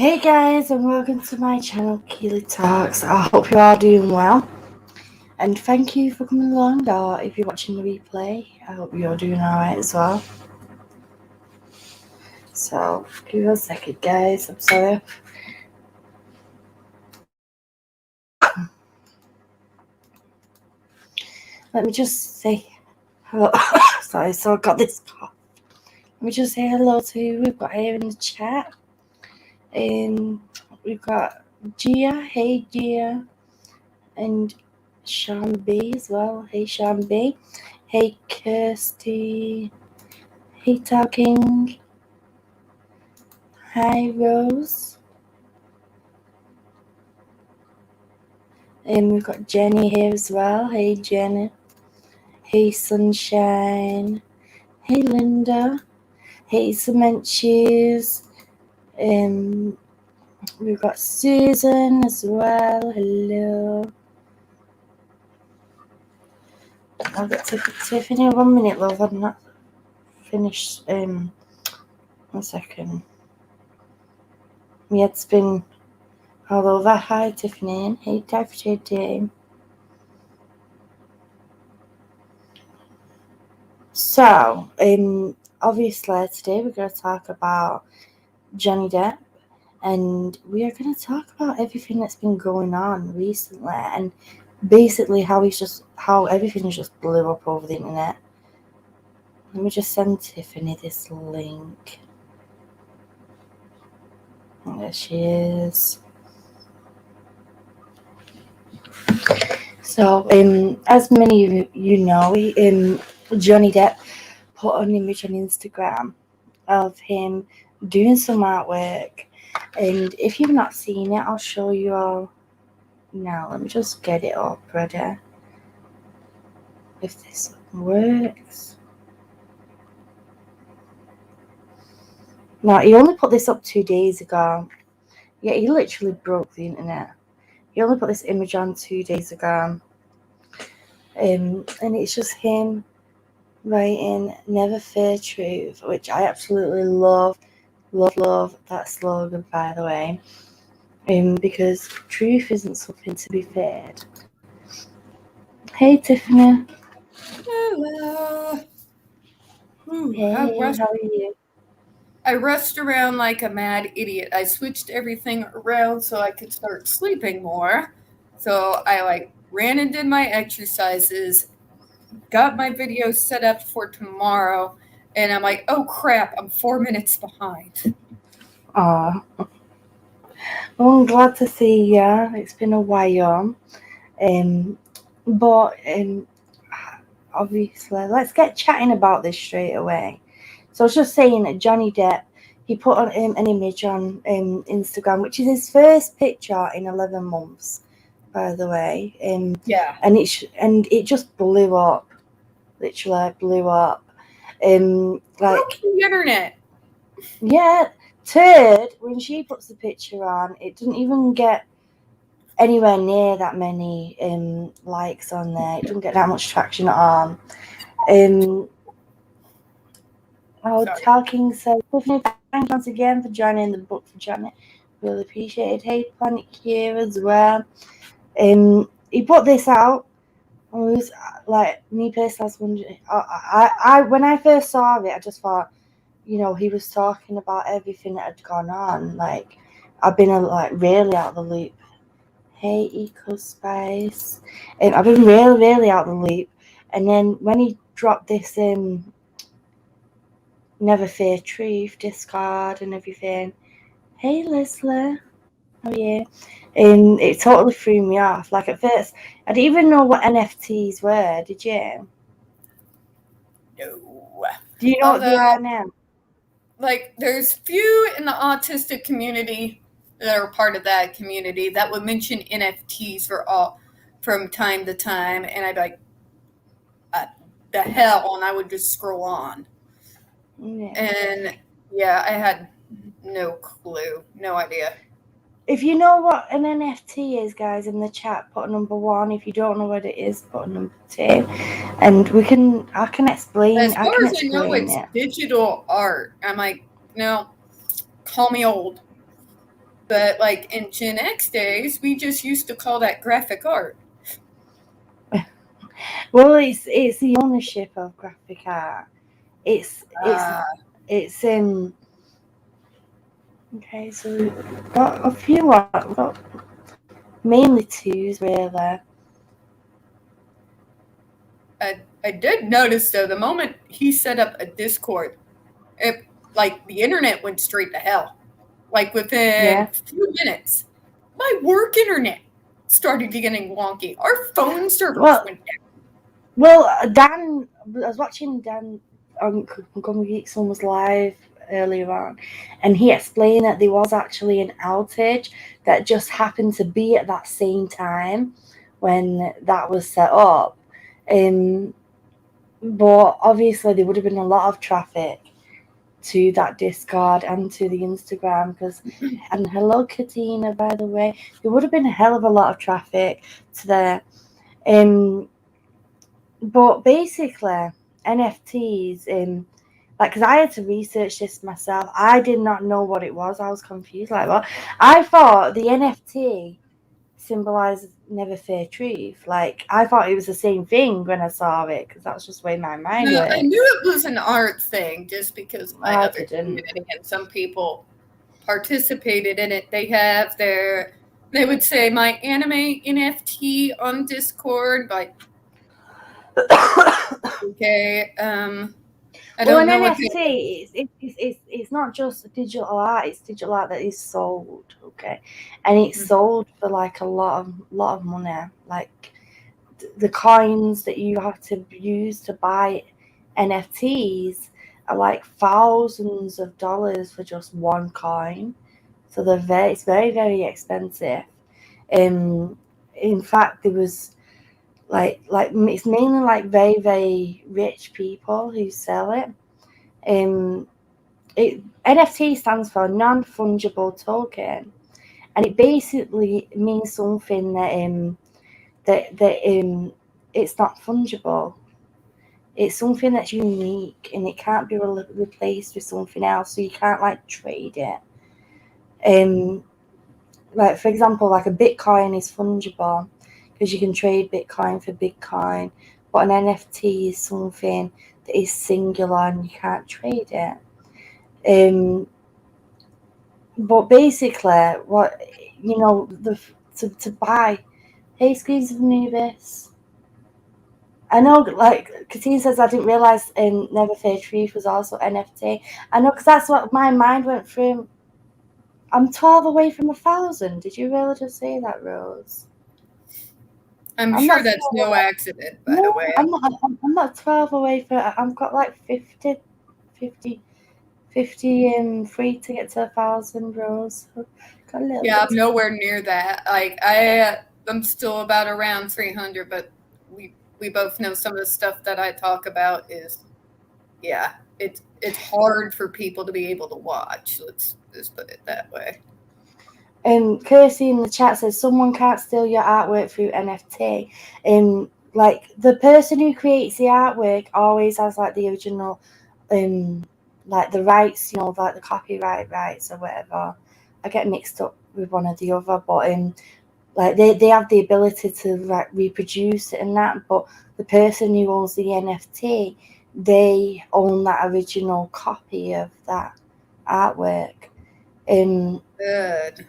Hey guys, and welcome to my channel, Keely Talks. I hope you are doing well, and thank you for coming along. Or if you're watching the replay, I hope you're doing alright as well. So, give me a second, guys. I'm sorry. Let me just say hello. Sorry, so I got this cough. Let me just say hello to who we've got here in the chat. We've got Gia. Hey, Gia. And Sean B as well. Hey, Sean B. Hey, Kirsty. Hey, Talking. Hi, Rose. And we've got Jenny here as well. Hey, Jenny. Hey, Sunshine. Hey, Linda. Hey, Cement Shoes. We've got Susan as well. Hello. I'll get Tiffany 1 minute, love. I'm not finished. 1 second. Yeah, it's been all over. Hi, Tiffany. Hey, David. So, obviously today we're going to talk about Johnny Depp, and we are going to talk about everything that's been going on recently, and basically how everything just blew up over the internet. Let me just send Tiffany this link. There she is. So, as many of you know, Johnny Depp put an image on Instagram of him doing some artwork, and if you've not seen it, I'll show you all now. Let me just get it up ready, if this works. Now, he only put this up 2 days ago. Yeah, he literally broke the internet. He only put this image on 2 days ago, and it's just him writing "Never Fear Truth," which I absolutely love that slogan, by the way. Because truth isn't something to be feared. Hey, Tiffany. Hello. Hey, how are you? I rushed around like a mad idiot. I switched everything around so I could start sleeping more. So I ran and did my exercises, got my video set up for tomorrow, and I'm like, oh crap, I'm 4 minutes behind. Aw. Well, I'm glad to see you. It's been a while. But obviously, let's get chatting about this straight away. So I was just saying that Johnny Depp, he put on an image on Instagram, which is his first picture in 11 months, by the way. Yeah. And it just blew up, literally blew up. Like Broke the internet. yeah, Turd, when she puts the picture on, it doesn't even get anywhere near that many likes on there. It doesn't get that much traction at all. Talking so Tiffany, thanks once again for joining the book for Janet. Really appreciate it. Hey, Planet here as well. He put this out. I was like, me personally, I was wondering. I when I first saw it, I just thought, he was talking about everything that had gone on. Like, I've been really out of the loop. Hey, Eco Spice. I've been really out of the loop. And then when he dropped this Never Fear Truth discard and everything. Hey, Leslie. How are you? It totally threw me off. Like, at first, I didn't even know what NFTs were. Did you? No. Do you know what they are now? There's few in the autistic community that are part of that community that would mention NFTs from time to time, and I'd be like, the hell, and I would just scroll on. Yeah. And yeah, I had no clue, no idea. If you know what an NFT is, guys, in the chat, put a number 1. If you don't know what it is, put a number 2. And I can explain. As far as I know, explain it's it. digital art. I'm like, no, call me old. But like in Gen X days, we just used to call that graphic art. Well, it's the ownership of graphic art. It's it's Ah, it's okay. So we've got a few. We've got mainly twos really. I did notice though, the moment he set up a Discord, it like the internet went straight to hell. Like within Yeah. a few minutes, my work internet started getting wonky. Our phone service Well, went down. Dan. I was watching Dan on Gummy Geeks was live earlier on, and he explained that there was actually an outage that just happened to be at that same time when that was set up. Um, but obviously there would have been a lot of traffic to that Discord and to the Instagram because and hello Katina by the way, there would have been a hell of a lot of traffic to there. Um, but basically NFTs like because I had to research this myself. I did not know what it was. I was confused. Like what? I thought the NFT symbolized never fair truth. Like I thought it was the same thing when I saw it because that's just the way my mind No, I works. knew it was an art thing just because of my I other didn't. community and some people participated in it. They would say my anime NFT on Discord, like, okay, I Well, don't an know what NFT it's not just digital art. It's digital art that is sold, okay, and it's that. sold for like a lot of money. Like the coins that you have to use to buy NFTs are like thousands of dollars for just one coin. So it's very very expensive. Um, in fact, there was it's mainly like very very rich people who sell it. Um, NFT stands for non fungible token, and it basically means something that it's not fungible. It's something that's unique and it can't be replaced with something else, so you can't like trade it. Um, like for example, like a Bitcoin is fungible because you can trade Bitcoin for Bitcoin, but an NFT is something that is singular and you can't trade it. Um, but basically, what to buy. Hey, Squeeze of Anubis. I know, like Katine says, I didn't realize Never Fair Truth was also NFT. I know, because that's what my mind went through. I'm 12 away from 1,000. Did you really just say that, Rose? I'm I'm sure not that's 12 no away. accident, by the No, way. I'm not 12 away from. I've got like 50 free to get to 1,000, Rose. Got a little Yeah, bit. I'm nowhere near that. Like I'm still about around 300, but we both know some of the stuff that I talk about is yeah, it's hard for people to be able to watch. Let's just put it that way. Kirsty in the chat says someone can't steal your artwork through NFT. Like the person who creates the artwork always has like the original, um, like the rights, like the copyright rights or whatever. I get mixed up with one or the other, but like they have the ability to like reproduce it and that, but the person who owns the NFT, they own that original copy of that artwork. Um, Good.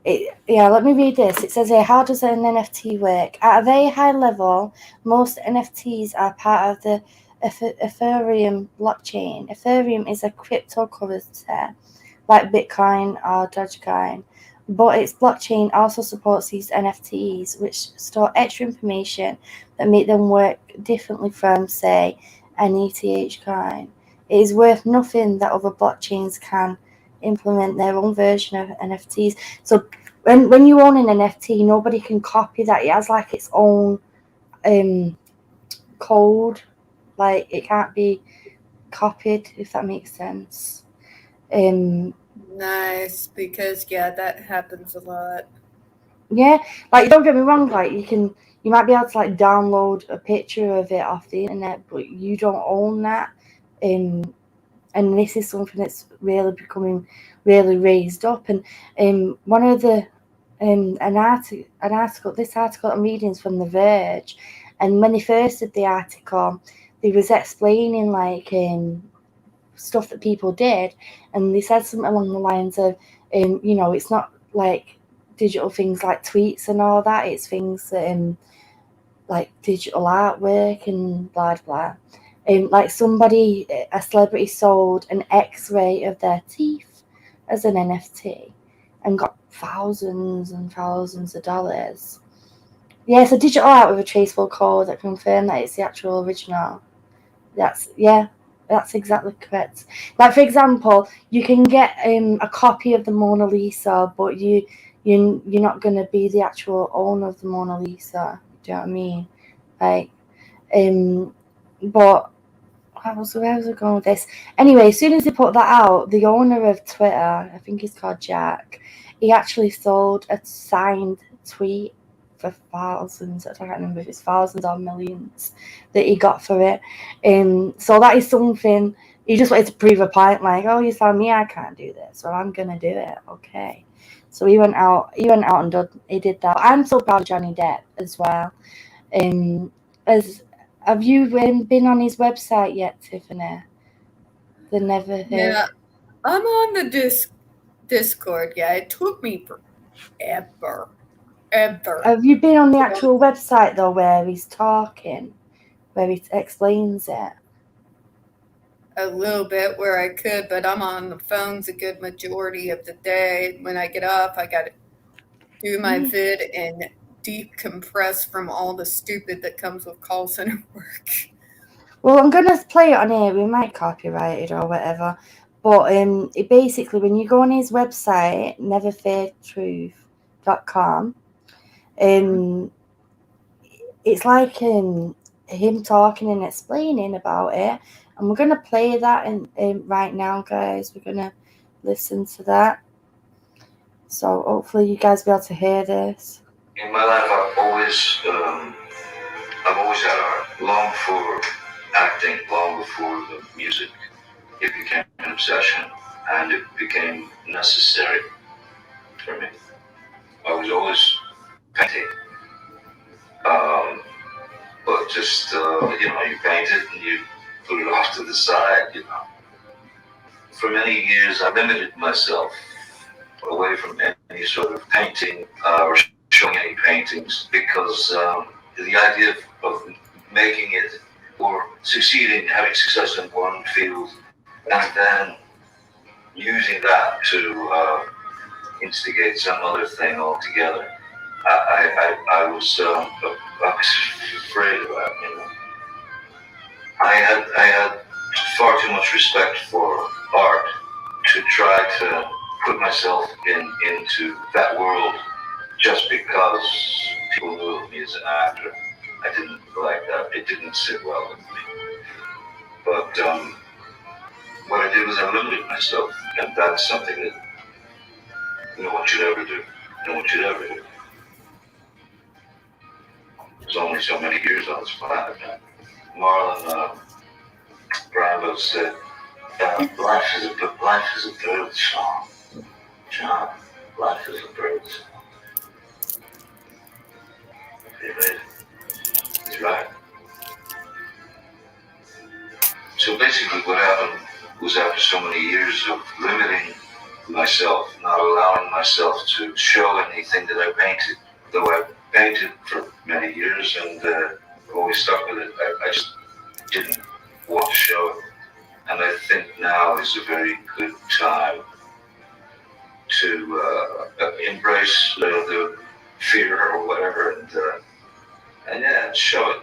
yeah, let me read this. It says here, how does an NFT work? At a very high level, most NFTs are part of the Ethereum blockchain. Ethereum is a cryptocurrency like Bitcoin or Dogecoin, but its blockchain also supports these NFTs, which store extra information that make them work differently from, say, an ETH coin. It is worth nothing that other blockchains can implement their own version of NFTs. So when you own an NFT, nobody can copy that. It has like its own um, code. Like it can't be copied, if that makes sense. Um, Nice, because yeah, that happens a lot. yeah, like don't get me wrong. Like you might be able to like download a picture of it off the internet, but you don't own that. Um, and this is something that's really becoming really raised up. And one of the this article I'm reading is from The Verge, and when they first did the article, they was explaining like stuff that people did, and they said something along the lines of, it's not like digital things like tweets and all that. It's things that like digital artwork and blah blah. Like a celebrity sold an X-ray of their teeth as an NFT and got thousands and thousands of dollars. Yeah, it's a digital art with a traceable code that confirmed that it's the actual original. That's exactly correct. Like for example, you can get a copy of the Mona Lisa, but you're not gonna be the actual owner of the Mona Lisa. Do you know what I mean? Like, but where was I going with this? Anyway, as soon as they put that out, the owner of Twitter, I think he's called Jack, he actually sold a signed tweet for thousands. I can't remember if it's thousands or millions that he got for it. So that is something he just wanted to prove a point. Like, oh, you saw me, I can't do this. Well, I'm gonna do it. Okay. So he went out. And he did that. I'm so proud of Johnny Depp as well. As Have you been on his website yet, Tiffany? The Never Heard. Yeah, I'm on the Discord. Yeah, it took me forever. Ever. Have you been on the actual website though, where he's talking, where he explains it? A little bit where I could, but I'm on the phones a good majority of the day. When I get off, I got to do my vid and decompress from all the stupid that comes with call center work. Well, I'm gonna play it on here. We might copyright it or whatever. But it basically, when you go on his website, neverfeartruth.com, um, it's like him talking and explaining about it. And we're gonna play that right now, guys. We're gonna listen to that. So hopefully you guys will be able to hear this. In my life, I've always had art. Long before acting, long before the music, it became an obsession, and it became necessary for me. I was always painting, but just you paint it and you put it off to the side. For many years, I limited myself away from any sort of painting or showing any paintings because the idea of making it or succeeding, having success in one field, and then using that to instigate some other thing altogether, I was afraid of that. I had far too much respect for art to try to put myself into that world just because people knew of me as an actor. I didn't like that. It didn't sit well with me. But what I did was I limited myself, and that's something that no one should ever do. No one should ever do. There's only so many years on this planet. Marlon Brando said, life is a bird song. John, life is a bird song. He's right. So basically what happened was after so many years of limiting myself, not allowing myself to show anything that I painted, though I painted for many years and always stuck with it, I just didn't want to show it. And I think now is a very good time to embrace the fear or whatever and show it.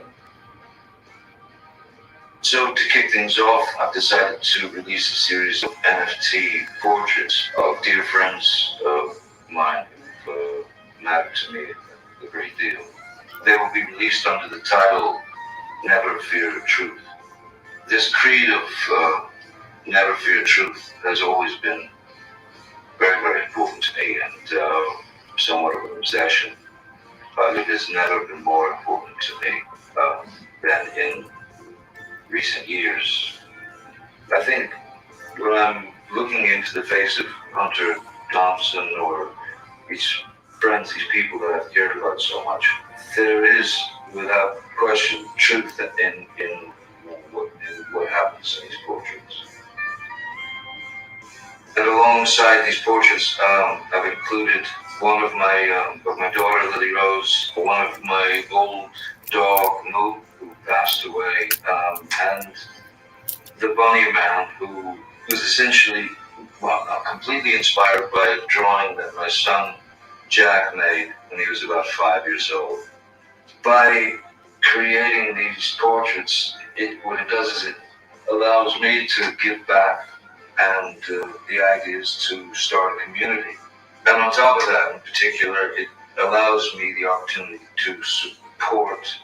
So to kick things off, I've decided to release a series of NFT portraits of dear friends of mine who matter to me a great deal. They will be released under the title Never Fear Truth. This creed of Never Fear Truth has always been very, very important to me and somewhat of an obsession. It has never been more important to me than in recent years. I think looking into the face of Hunter Thompson or these friends, these people that I've cared about so much, there is, without question, truth in what happens in these portraits. And alongside these portraits, I've included one of my daughter Lily Rose, one of my old dog Moo, who passed away, and the Bunny Man, who was essentially, well, not completely inspired by a drawing that my son Jack made when he was about 5 years old. By creating these portraits, what it does is it allows me to give back, and the idea is to start a community. And on top of that, in particular, it allows me the opportunity to support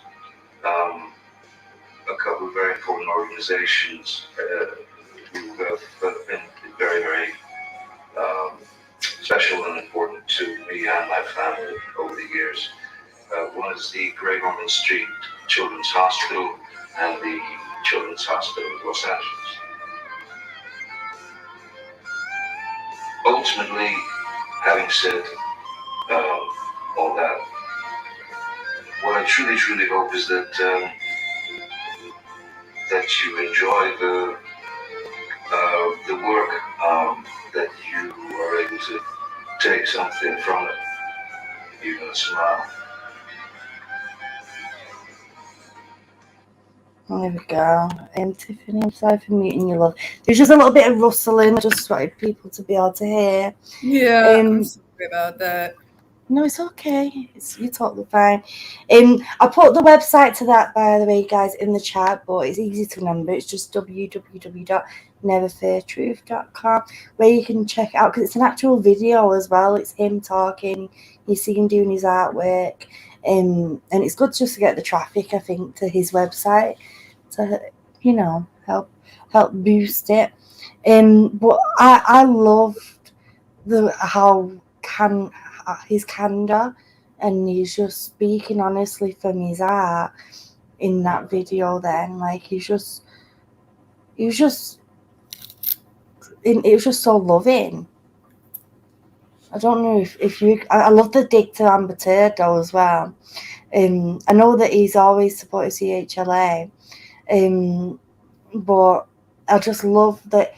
a couple of very important organizations who have been very, very special and important to me and my family over the years. One is the Great Ormond Street Children's Hospital and the Children's Hospital of Los Angeles. Ultimately, having said all that, what I truly, truly hope is that you enjoy the work, that you are able to take something from it, even a smile. There we go. Tiffany, I'm sorry for muting you, love. There's just a little bit of rustling. I just wanted people to be able to hear. Yeah, I'm sorry about that. No, it's okay. You're totally fine. I put the website to that, by the way, guys, in the chat, but it's easy to remember. It's just www.neverfairtruth.com, where you can check it out, because it's an actual video as well. It's him talking. You see him doing his artwork. And it's good just to get the traffic, I think, to his website to, help boost it. But I loved his candor, and he's just speaking honestly from his heart in that video. Then, like, it was just so loving. I don't know if you. I love the dig to Amber Turtle as well. I know that he's always supported CHLA, but I just love that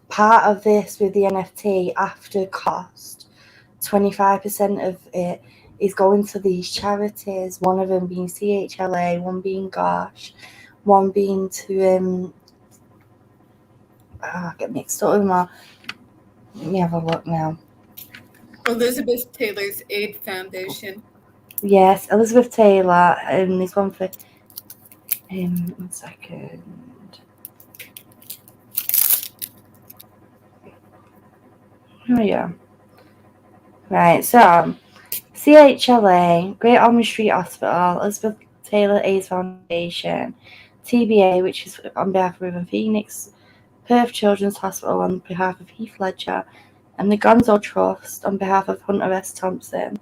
part of this with the NFT after cost. 25% of it is going to these charities. One of them being CHLA, one being Gosh, one being to I get mixed up with my. Let me have a look now. Elizabeth Taylor's Aid Foundation. Yes, Elizabeth Taylor. There's one for 1 second. Oh yeah. Right, so CHLA, Great Ormond Street Hospital, Elizabeth Taylor AIDS Foundation, TBA, which is on behalf of River Phoenix, Perth Children's Hospital on behalf of Heath Ledger, and the Gonzo Trust on behalf of Hunter S. Thompson.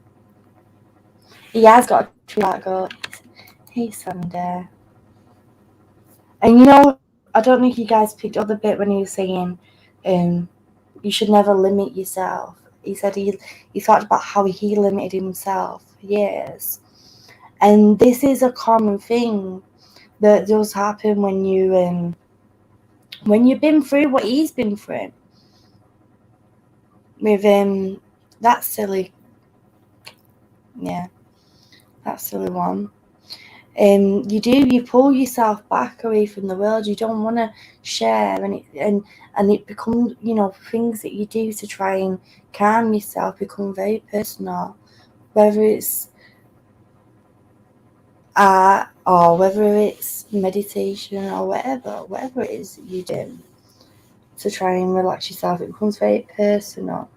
He has got a tree that goes, "Hey Sunday." And I don't think you guys picked up the bit when he was saying, you should never limit yourself. He said he talked about how he limited himself for years. And this is a common thing that does happen when you've been through what he's been through. With that silly one. You pull yourself back away from the world. You don't want to share, and it becomes, things that you do to try and calm yourself become very personal, whether it's art or whether it's meditation or whatever it is that you do to try and relax yourself. It becomes very personal.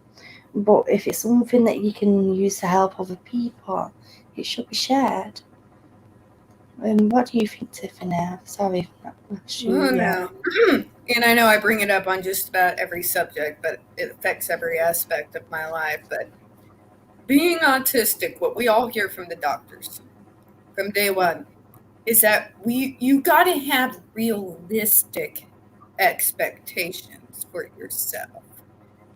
But if it's something that you can use to help other people, it should be shared. What do you think, Tiffany? Sorry. No. And I know I bring it up on just about every subject, but it affects every aspect of my life. But being autistic, what we all hear from the doctors from day one is that you got to have realistic expectations. things for yourself.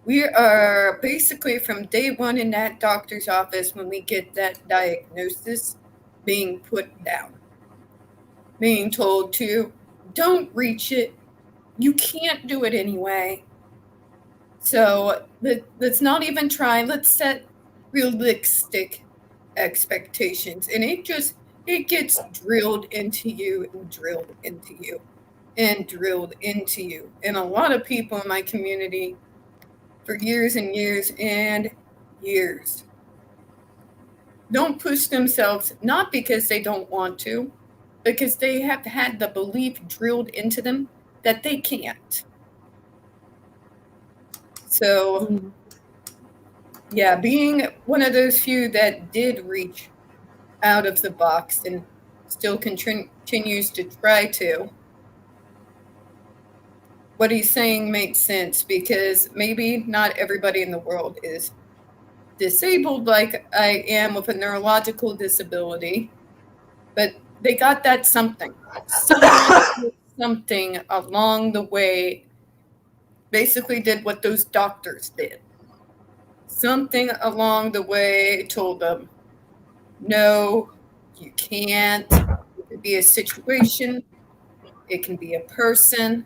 We are basically from day one in that doctor's office when we get that diagnosis being put down, being told to don't reach it. You can't do it anyway. So let's not even try. Let's set realistic expectations. And it gets drilled into you and drilled into you and drilled into you. And a lot of people in my community for years and years and years don't push themselves, not because they don't want to, because they have had the belief drilled into them that they can't. So, yeah, being one of those few that did reach out of the box and still continues to try to, what he's saying makes sense because maybe not everybody in the world is disabled like I am with a neurological disability, but they got that something. Something along the way basically did what those doctors did. Something along the way told them, no, you can't. It could be a situation, it can be a person,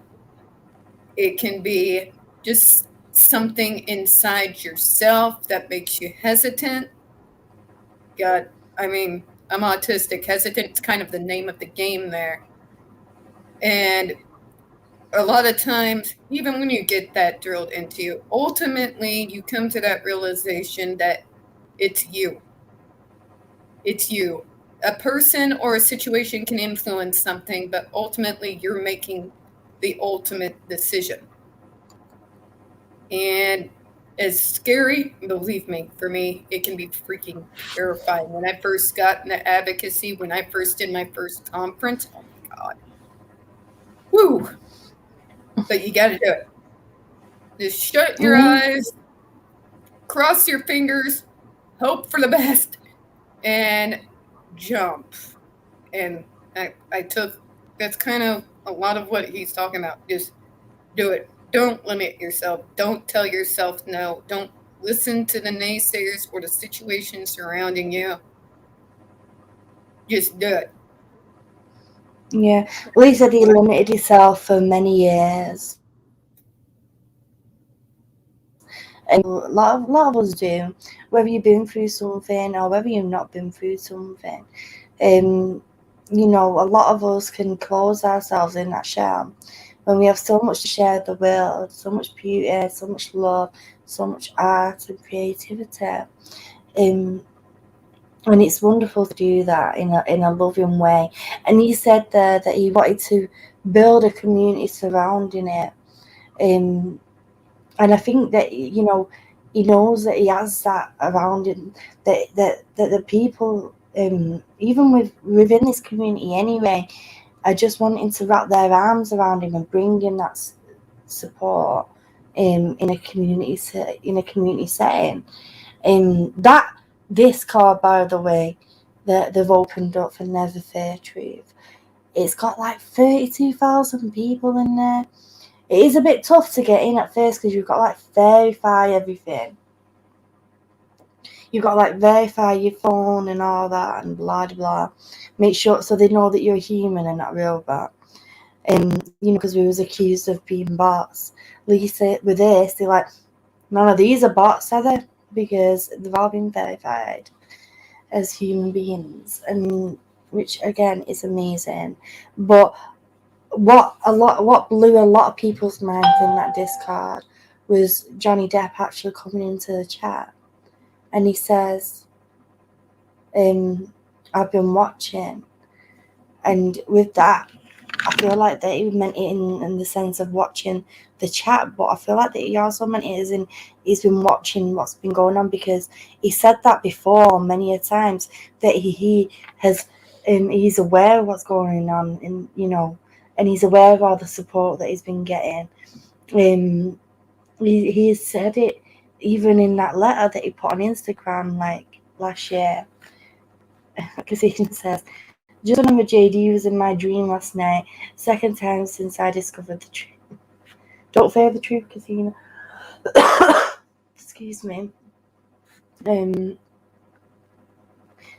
it can be just something inside yourself that makes you hesitant. God, I mean, I'm autistic. Hesitant's kind of the name of the game there. And a lot of times, even when you get that drilled into you, ultimately you come to that realization that it's you. It's you. A person or a situation can influence something, but ultimately you're making the ultimate decision. And as scary, believe me, for me, it can be freaking terrifying. When I first got into advocacy, when I first did my first conference, oh my God. Woo! But you got to do it. Just shut your eyes, cross your fingers, hope for the best, and jump. And I took, that's kind of a lot of what he's talking about. Just do it. Don't limit yourself. Don't tell yourself no. Don't listen to the naysayers or the situation surrounding you. Just do it. Yeah, well, he said he limited himself for many years. And a lot of us do, whether you've been through something or whether you've not been through something. You know, a lot of us can close ourselves in that shell when we have so much to share with the world, so much beauty, so much love, so much art and creativity. And it's wonderful to do that in a loving way. And he said there that he wanted to build a community surrounding it. And I think that, you know, he knows that he has that around him, that the people, even within this community anyway, are just wanting to wrap their arms around him and bring him that support in a community setting. That Discord, by the way, that they've opened up for Never Fear Truth, it's got like 32,000 people in there. It is a bit tough to get in at first because you've got to like verify everything. You've got to like verify your phone and all that and blah blah. Make sure so they know that you're a human and not a robot. You know, because we was accused of being bots. Lisa, with this, they're like, none of these are bots, are they? Because they've all been verified as human beings, and which again is amazing. But what blew a lot of people's minds in that Discord was Johnny Depp actually coming into the chat, and he says, I've been watching, and with that, I feel like that he meant it in the sense of watching the chat, but I feel like that he also meant it as in he's been watching what's been going on, because he said that before many a times that he has, he's aware of what's going on, and you know, and he's aware of all the support that he's been getting. He said it even in that letter that he put on Instagram like last year, because he says, just remember JD was in my dream last night, second time since I discovered the Don't fear the truth, Casino. Excuse me.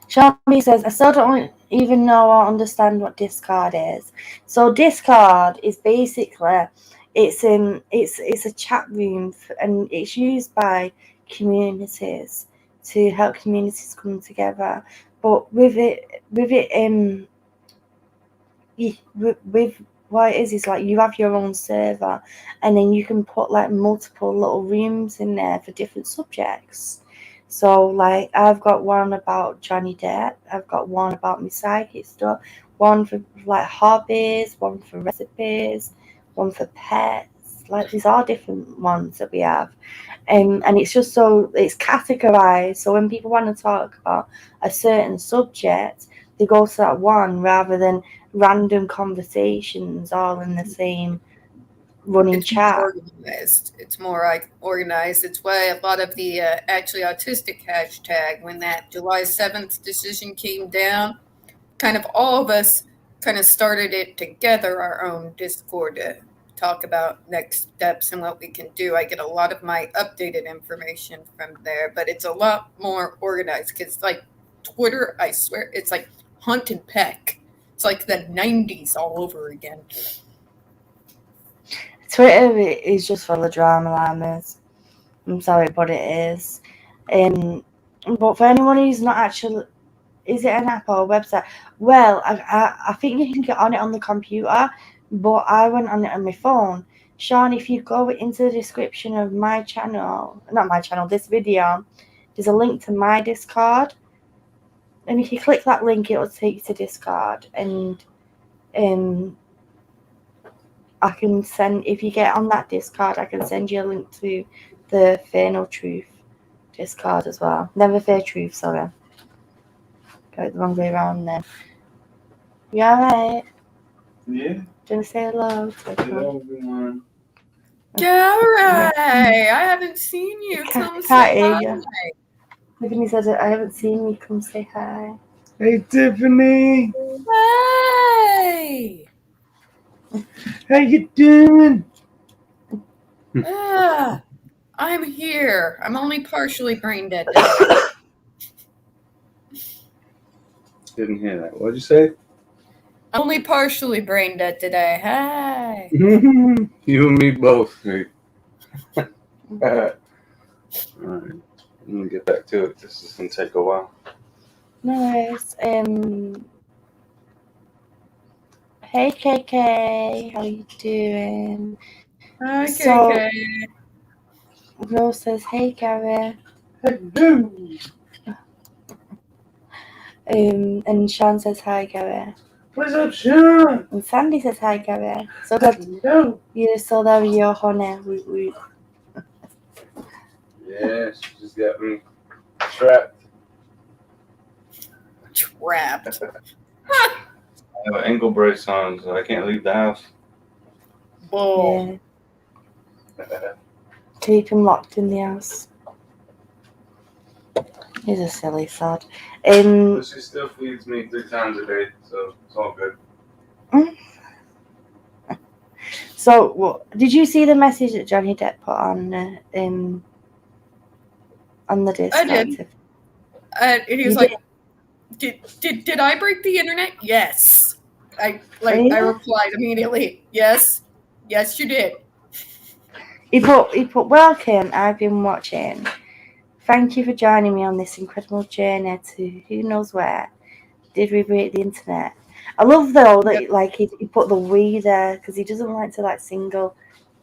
Sean B says, I still don't even know or understand what Discord is. So Discord is basically it's a chat room and it's used by communities to help communities come together. But with what it is like you have your own server and then you can put like multiple little rooms in there for different subjects. So like I've got one about Johnny Depp, I've got one about my psychic stuff, one for like hobbies, one for recipes, one for pets. Like these are different ones that we have. And it's just so it's categorized, so when people want to talk about a certain subject they go to that one rather than random conversations all in the same running chat. It's more like organized. It's why a lot of the actually autistic hashtag, when that July 7th decision came down, kind of all of us kind of started it together, our own Discord to talk about next steps and what we can do. I get a lot of my updated information from there, but it's a lot more organized because like Twitter, I swear, it's like hunt and peck. It's like the 90s all over again. Twitter is just full of drama llamas. I'm sorry, but it is. But for anyone who's not actually, is it an app or a website? Well, I think you can get on it on the computer, but I went on it on my phone. Sean, if you go into the description of my channel, not my channel, this video, there's a link to my Discord. And if you click that link, it will take you to Discord. And I can send, if you get on that Discord, I can send you a link to the Fear No Truth Discord as well. Never Fear Truth, sorry. Got it the wrong way around then. You alright? Yeah. Do you want to say hello to Hello, everyone. Alright, I haven't seen you. Come say hi. Tiffany said, I haven't seen you. Come say hi. Hey, Tiffany. Hey! How you doing? I'm here. I'm only partially brain dead. Didn't hear that. What'd you say? I'm only partially brain dead today. Hey! You and me both, mate. Alright. I'm gonna get back to it. This is gonna take a while. Nice. Hey KK, how you doing? Hi, So- KK. Rose says, hey Gary. Hello. And Sean says, hi Gary. What's up, Sean? And Sandy says, hi Gary. So that Hello. you so that your honey. We Yeah, she just got me trapped. Trapped. I have an ankle brace on, so I can't leave the house. Bull. yeah, keep him locked in the house. He's a silly sod. But she still feeds me 3 times a day, so it's all good. So, did you see the message that Johnny Depp put on the Discord? I did. And he was like, did I break the internet? Yes. I replied immediately. Yes. Yes, you did. He put welcome. I've been watching. Thank you for joining me on this incredible journey to who knows where. Did we break the internet? I love though that like he put the we there because he doesn't like to like single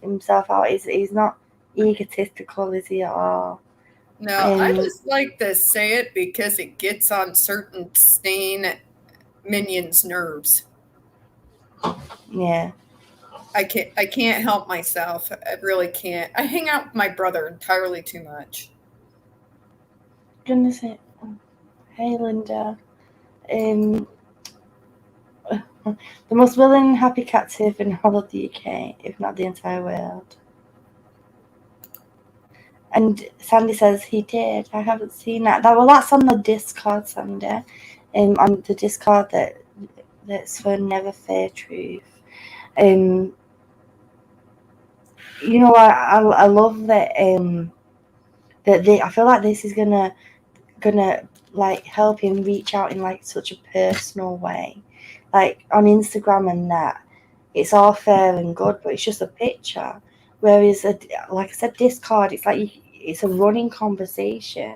himself out. He's not egotistical, is he at all? No, I just like to say it because it gets on certain sane minions' nerves. Yeah. I can't help myself. I really can't. I hang out with my brother entirely too much. Goodness it. Hey Linda. The most willing and happy captive in all of the UK, if not the entire world. And Sandy says he did. I haven't seen that. Well, that's on the Discord, Sandy. On the Discord that's for Never Fear Truth. you know, I love that I feel like this is gonna like help him reach out in like such a personal way, like on Instagram and that. It's all fair and good, but it's just a picture. Whereas, like I said, Discord, it's like it's a running conversation.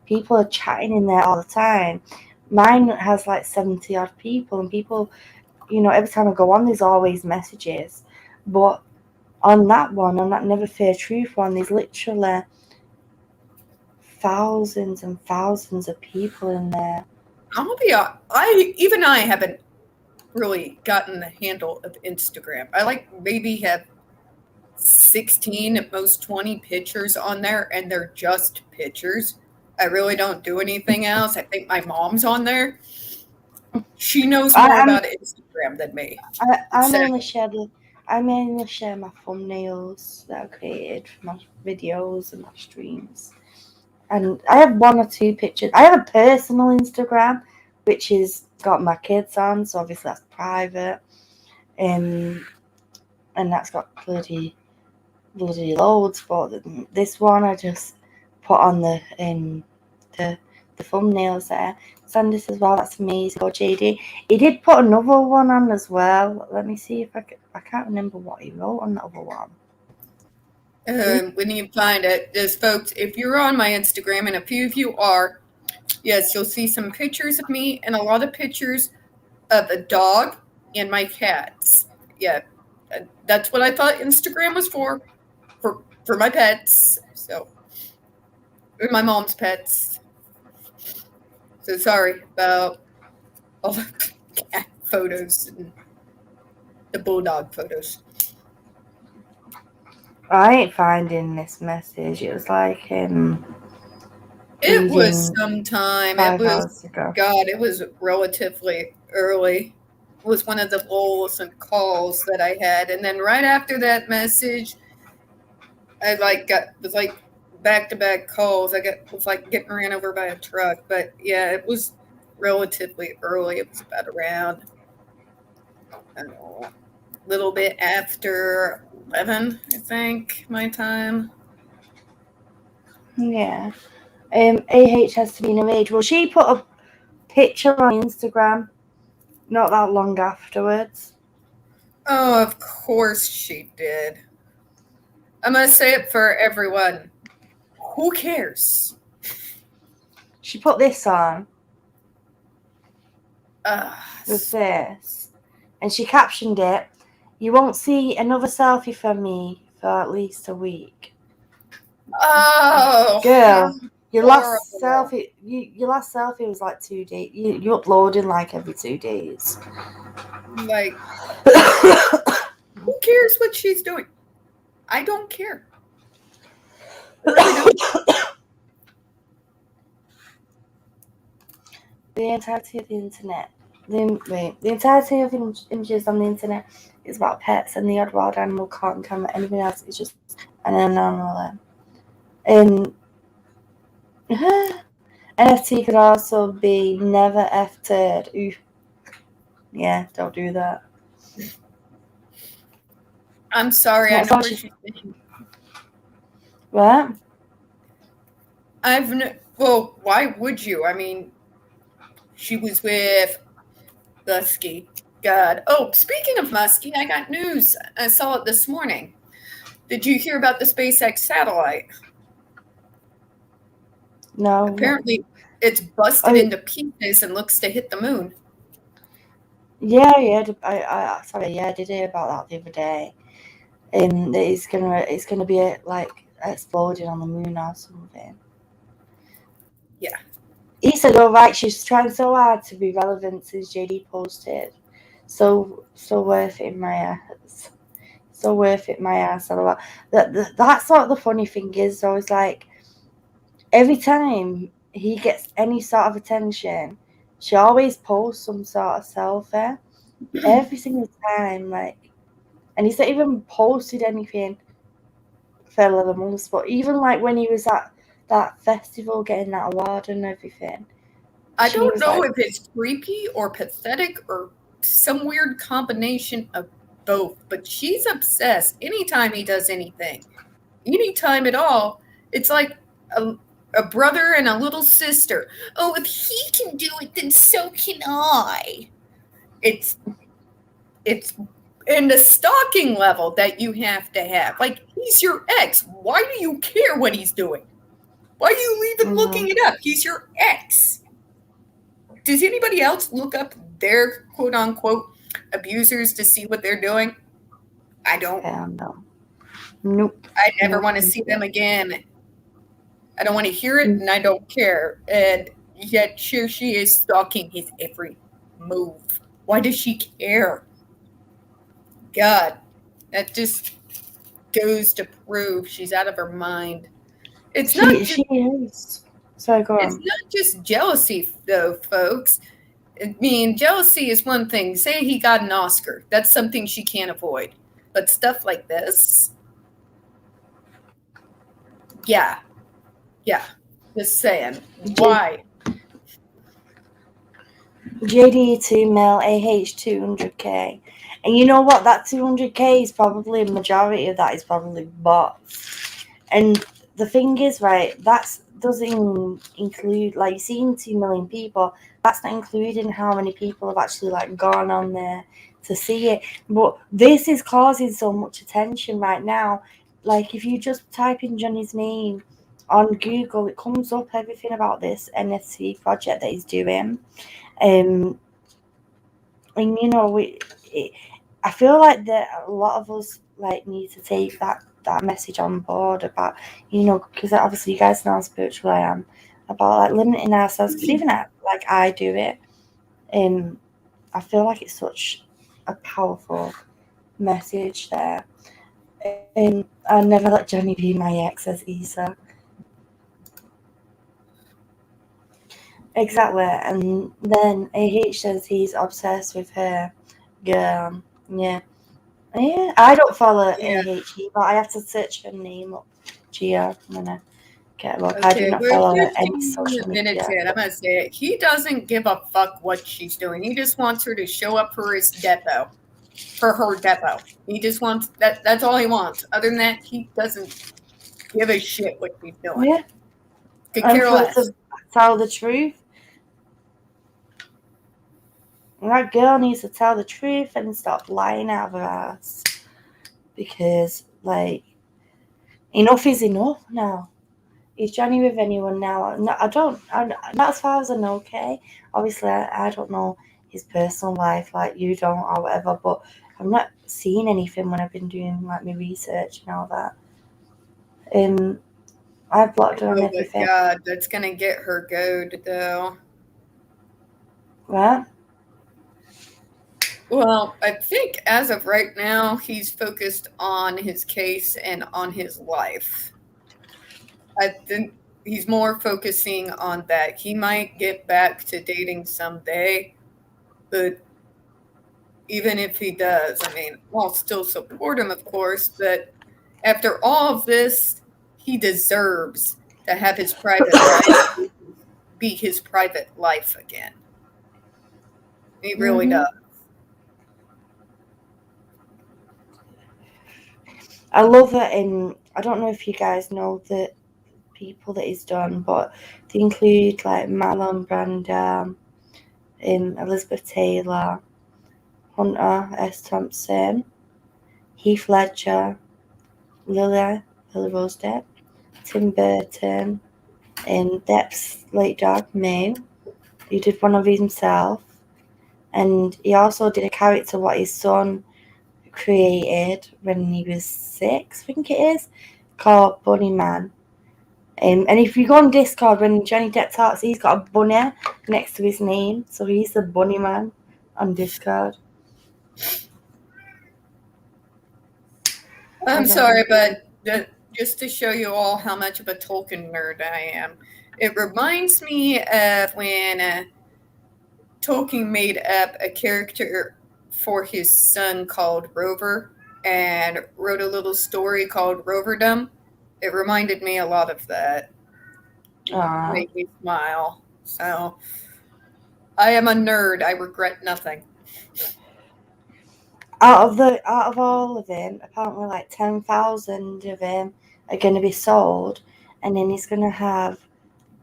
People are chatting in there all the time. Mine has like 70 odd people, and people, every time I go on, there's always messages. But on that Never Fear Truth one, there's literally thousands and thousands of people in there. I haven't really gotten the handle of Instagram. I like maybe have 16 at most 20 pictures on there, and they're just pictures. I really don't do anything else. I think my mom's on there. She knows more about Instagram than me. I mainly share my thumbnails that I created for my videos and my streams. And I have one or two pictures. I have a personal Instagram, which is got my kids on, so obviously that's private. And that's got bloody loads. But this one I just put on the thumbnails there. Sandis as well, that's amazing. Or JD. He did put another one on as well. Let me see if I can't remember what he wrote on the other one. When you find it, just folks, if you're on my Instagram, and a few of you are, yes, you'll see some pictures of me and a lot of pictures of a dog and my cats. Yeah, that's what I thought Instagram was for my pets. So, or my mom's pets. So sorry about all the cat photos and the bulldog photos. I ain't finding this message. It was like it was sometime. 5 hours ago. God, it was relatively early. It was one of the lulls and calls that I had, and then right after that message, I was back-to-back calls. Was like getting ran over by a truck. But yeah, it was relatively early. It was about around, I don't know, a little bit after 11, I think, my time. Yeah. AH has to be in a rage. Well, she put a picture on Instagram not that long afterwards. Oh, of course she did. I'm going to say it for everyone. Who cares? She put this on. With this. And she captioned it, "You won't see another selfie from me for at least a week." Oh, girl, your last selfie was like 2 days. You uploading like every 2 days. Like, who cares what she's doing? I don't care. I really don't. The entirety of the internet. The entirety of images on the internet is about pets, and the odd wild animal can't come. Anything else is just an anomaly. NFT could also be never F-turd. Ooh. Yeah, don't do that. I'm sorry, I know where she's been. What? Well, why would you? I mean, she was with Muskie. God. Oh, speaking of Muskie, I got news. I saw it this morning. Did you hear about the SpaceX satellite? No. Apparently, it's busted into pieces and looks to hit the moon. Yeah. I did hear about that the other day. And it's gonna be like exploding on the moon or something. Yeah. He said, "Oh right, she's trying so hard to be relevant since JD posted. So worth it in my ass. So worth it in my ass." That's sort of the funny thing is, though, is like every time he gets any sort of attention, she always posts some sort of selfie. Every single time, like, and he's not even posted anything for 11 months. But even like when he was at that festival getting that award and everything, I don't know if it's creepy or pathetic or some weird combination of both, but she's obsessed anytime he does anything. Anytime at all, it's like a brother and a little sister. Oh, if he can do it, then so can I. It's in the stalking level that you have to have. Like, he's your ex. Why do you care what he's doing? Why are you even looking it up? He's your ex. Does anybody else look up their quote unquote abusers to see what they're doing? I don't. No. Nope. I never want to see them again. I don't want to hear it, and I don't care. And yet here she is stalking his every move. Why does she care? God, that just goes to prove she's out of her mind. It's not just, she is. So go on. It's not just jealousy, though, folks. I mean, jealousy is one thing. Say he got an Oscar. That's something she can't avoid. But stuff like this, yeah. Just saying. Why? JD2 male AH 200k. And you know what? That 200k is probably, a majority of that is probably bots. And the thing is, right, that doesn't include, like, seeing 2 million people, that's not including how many people have actually, like, gone on there to see it. But this is causing so much attention right now. Like, if you just type in Johnny's name on Google, it comes up everything about this NFT project that he's doing. And you know, I feel like that a lot of us like need to take that message on board about, you know, because obviously you guys know how spiritual I am, about like limiting ourselves. Because even like I do it, I feel like it's such a powerful message there. I'll never let Johnny be my ex, as Isa. Exactly, and then AH says he's obsessed with her girl. Yeah, I don't follow AH, but I have to search her name up. Gia, I'm gonna get a look. I do not follow her any social media. I'm gonna say it. He doesn't give a fuck what she's doing. He just wants her to show up for his depot, for her depot. He just wants that. That's all he wants. Other than that, he doesn't give a shit what she's doing. Yeah, could care less. To tell the truth. That girl needs to tell the truth and stop lying out of her ass. Because, like, enough is enough now. Is Johnny with anyone now? No, I don't. Not as far as I know, okay? Obviously, I don't know his personal life like you don't or whatever, but I'm not seeing anything when I've been doing, like, my research and all that. I've blocked her on everything. Oh, God, that's going to get her goad, though. What? Well, I think as of right now, he's focused on his case and on his life. I think he's more focusing on that. He might get back to dating someday, but even if he does, I mean, I'll still support him, of course, but after all of this, he deserves to have his private life be his private life again. He really does. I love it. I don't know if you guys know the people that he's done, but they include like Marlon Brando, Elizabeth Taylor, Hunter S. Thompson, Heath Ledger, Lily Rose Depp, Tim Burton, and Depp's late dog May. He did one of these himself, and he also did a character what his son created when he was 6, I think it is, called Bunny Man. And if you go on Discord, when Johnny Depp talks, he's got a bunny next to his name, so he's the Bunny Man on Discord. I'm sorry, but just to show you all how much of a Tolkien nerd I am, it reminds me of when Tolkien made up a character for his son called Rover and wrote a little story called Roverdom. It reminded me a lot of that. It made me smile. So I am a nerd. I regret nothing. out of all of them, apparently like 10,000 of them are going to be sold, and then he's going to have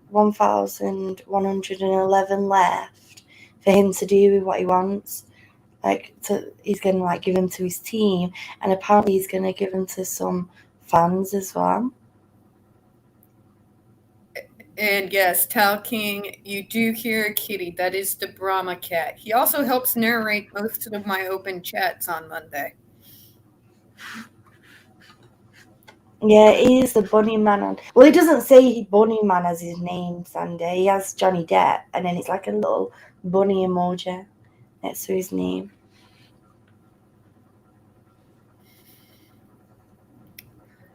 1,111 left for him to do with what he wants. He's going to like give them to his team, and apparently he's going to give them to some fans as well. And yes, Tal King, you do hear a kitty. That is the Brahma cat. He also helps narrate most of my open chats on Monday. Yeah, he is the bunny man. Well, he doesn't say bunny man as his name, Sandy. He has Johnny Depp, and then it's like a little bunny emoji next to his name.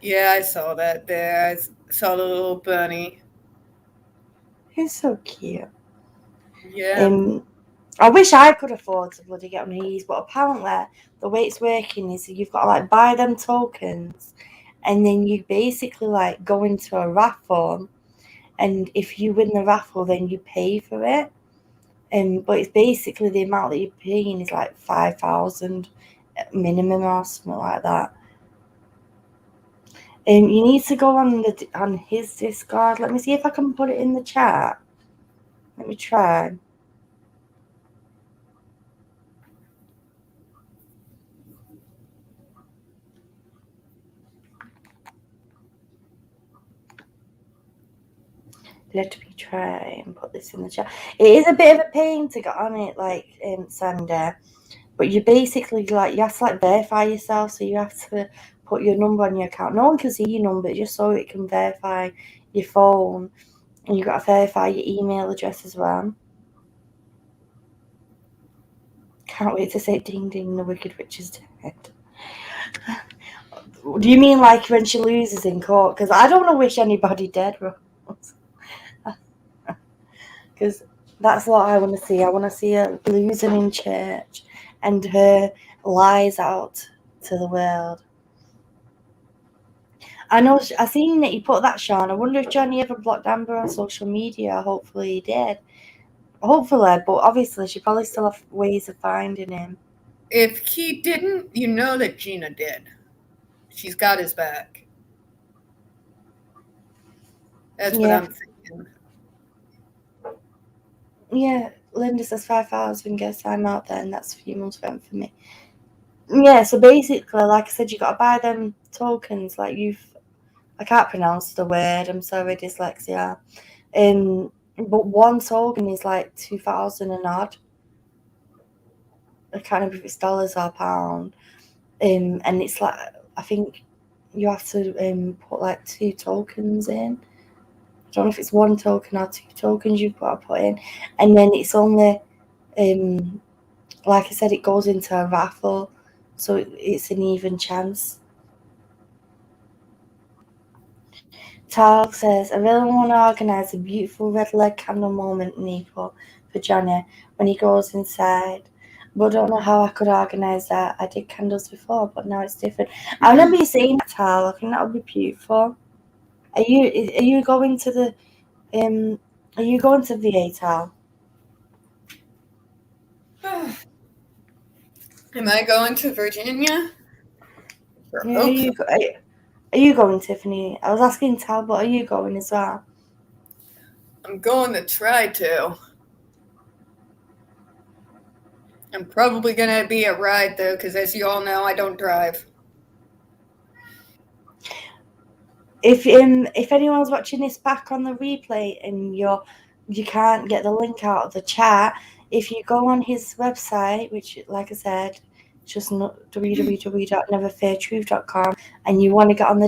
Yeah, I saw that there. I saw the little bunny. He's so cute. Yeah. I wish I could afford to bloody get on these, but apparently the way it's working is you've got to like buy them tokens, and then you basically like go into a raffle, and if you win the raffle, then you pay for it. But it's basically the amount that you're paying is like 5,000 minimum or something like that. You need to go on his Discord. Let me see if I can put it in the chat. Let me try. Let me try and put this in the chat. It is a bit of a pain to get on it, like Sandy, but you basically like you have to like verify yourself, so you have to put your number on your account. No one can see your number, just so it can verify your phone, and you've got to verify your email address as well. Can't wait to say ding ding, the Wicked Witch is dead. Do you mean like when she loses in court? Because I don't want to wish anybody dead, Rose. Because that's what I want to see. I want to see her losing in church and her lies out to the world. I know. I seen that you put that, Sean. I wonder if Johnny ever blocked Amber on social media. Hopefully he did. Hopefully, but obviously she probably still have ways of finding him. If he didn't, you know that Gina did. She's got his back. That's what I'm thinking. Yeah, Linda says 5,000. Guess I'm out there, and that's a few months rent for me. Yeah, so basically, like I said, you got to buy them tokens. Like I can't pronounce the word. I'm sorry, dyslexia. But one token is like 2,000 and odd. I can't remember if it's dollars or pound. And it's like I think you have to put like 2 tokens in. I don't know if it's 1 token or 2 tokens you've got to put in, and then it's only like I said, it goes into a raffle, so it's an even chance. Tal says, I really want to organise a beautiful red leg candle moment in April for Johnny when he goes inside. But I don't know how I could organise that. I did candles before, but now it's different. I remember you saying that, Tal. I think that would be beautiful. Are you going to the VA, Tal? Am I going to Virginia? Yeah, are you going, Tiffany? I was asking Tal, but are you going as well? I'm going to try to. I'm probably going to be a ride, though, because as you all know, I don't drive. If anyone's watching this back on the replay and you can't get the link out of the chat, if you go on his website, which, like I said, just www.neverfeartruth.com, and you want to get on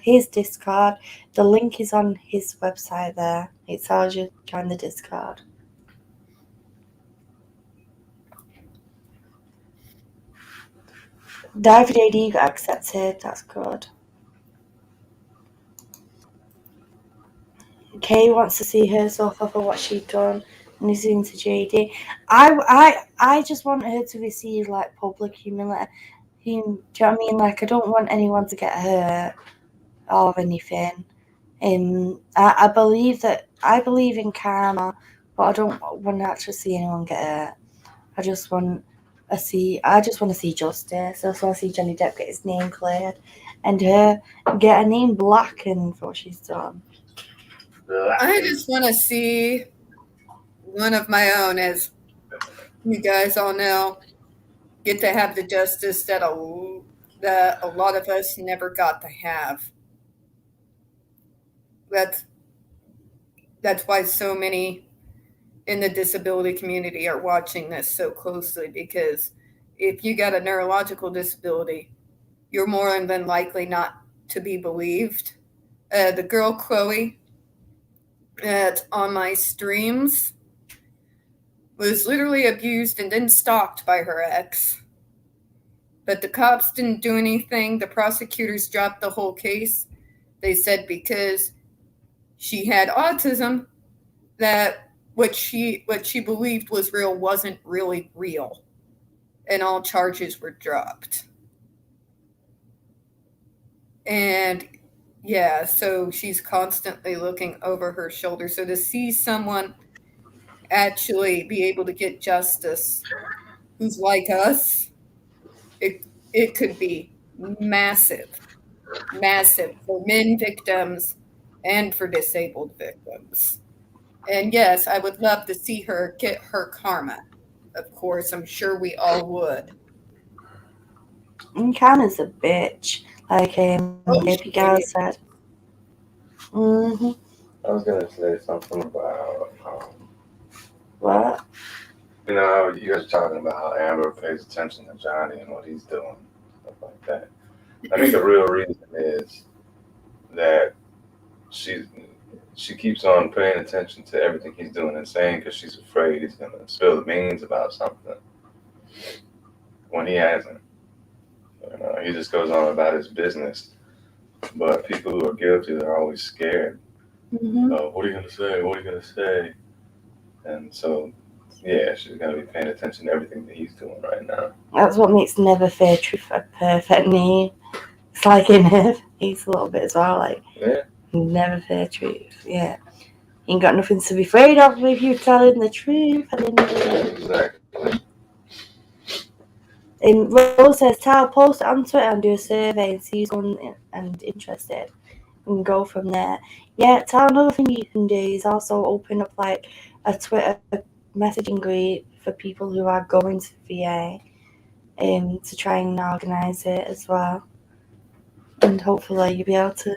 his Discord, the link is on his website there. It tells you to join the Discord. David AD got accepted. That's good. Kay wants to see herself for what she'd done, and he's into JD. I just want her to receive like public humility. Do you know what I mean? Like I don't want anyone to get hurt or anything. I believe in karma, but I don't want to actually see anyone get hurt. I just want I just want to see justice. I just want to see Johnny Depp get his name cleared and her get her name blackened for what she's done. I just want to see one of my own, as you guys all know, get to have the justice that a lot of us never got to have. That's why so many in the disability community are watching this so closely, because if you got a neurological disability, you're more than likely not to be believed. The girl Chloe that's on my streams was literally abused and then stalked by her ex. But the cops didn't do anything. The prosecutors dropped the whole case. They said because she had autism, that what she believed was real wasn't really real, and all charges were dropped. And yeah, so she's constantly looking over her shoulder. So to see someone actually be able to get justice who's like us, it could be massive for men victims and for disabled victims. And yes, I would love to see her get her karma. Of course, I'm sure we all would. And Kanna's a bitch, like Baby Girl said. Mm-hmm. I was gonna say something about What? you know, you guys are talking about how Amber pays attention to Johnny and what he's doing, stuff like that. I think the real reason is that she keeps on paying attention to everything he's doing and saying, because she's afraid he's gonna spill the beans about something when he hasn't. You know, he just goes on about his business, but people who are guilty, they're always scared. Mm-hmm. What are you gonna say? What are you gonna say? And so, yeah, she's gonna be paying attention to everything that he's doing right now. That's what makes Never Fair Truth a perfect name. It's like in her face a little bit as well, like Never Fair Truth. Yeah, you ain't got nothing to be afraid of if you tell him the truth. Exactly. Rose says, "Tell, post it on Twitter and do a survey and see who's going and interested, and go from there." Yeah, Tell, another thing you can do is also open up like a Twitter messaging group for people who are going to VA, to try and organise it as well, and hopefully you'll be able to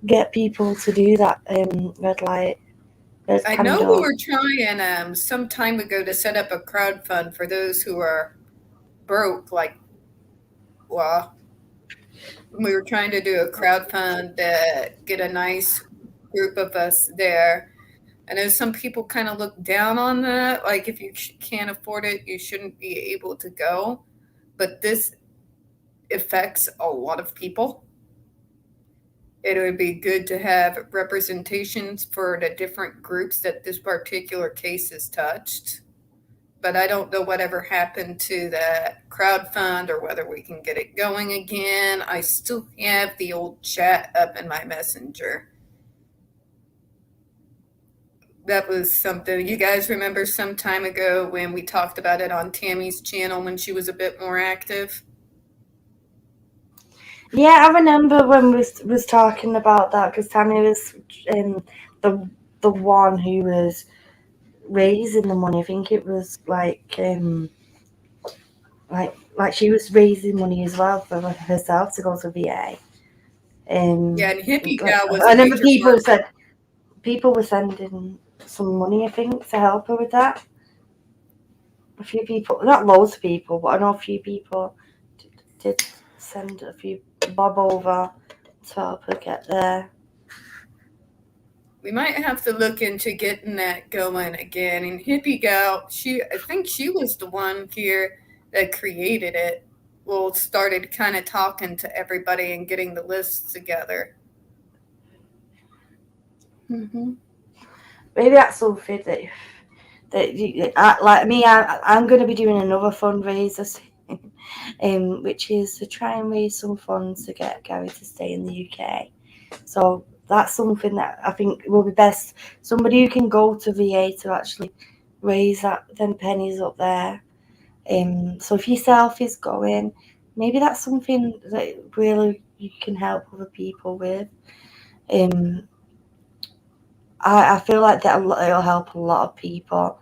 get people to do that. Red light. I know we were trying some time ago to set up a crowdfund for those who are broke. We were trying to do a crowdfund to get a nice group of us there. I know some people kind of look down on that. Like, if you can't afford it, you shouldn't be able to go. But this affects a lot of people. It would be good to have representations for the different groups that this particular case has touched. But I don't know whatever happened to that crowdfund or whether we can get it going again. I still have the old chat up in my messenger. That was something. You guys remember some time ago when we talked about it on Tammy's channel when she was a bit more active? Yeah, I remember when we was talking about that, because Tammy was the one who was raising the money. I think it was like she was raising money as well for herself to go to VA. Yeah, and Hippie Gal was. I remember people were sending some money, I think, to help her with that. A few people, not loads of people, but I know a few people did send a few bob over to help her get there. We might have to look into getting that going again. And Hippie Gal, I think she was the one here that created it. Well, started kind of talking to everybody and getting the lists together. Mm-hmm. Maybe that's something that like me, I'm going to be doing another fundraiser soon, which is to try and raise some funds to get Gary to stay in the UK. So that's something that I think will be best. Somebody who can go to VA to actually raise them pennies up there. So if yourself is going, maybe that's something that really you can help other people with. Um, I feel like that it'll help a lot of people.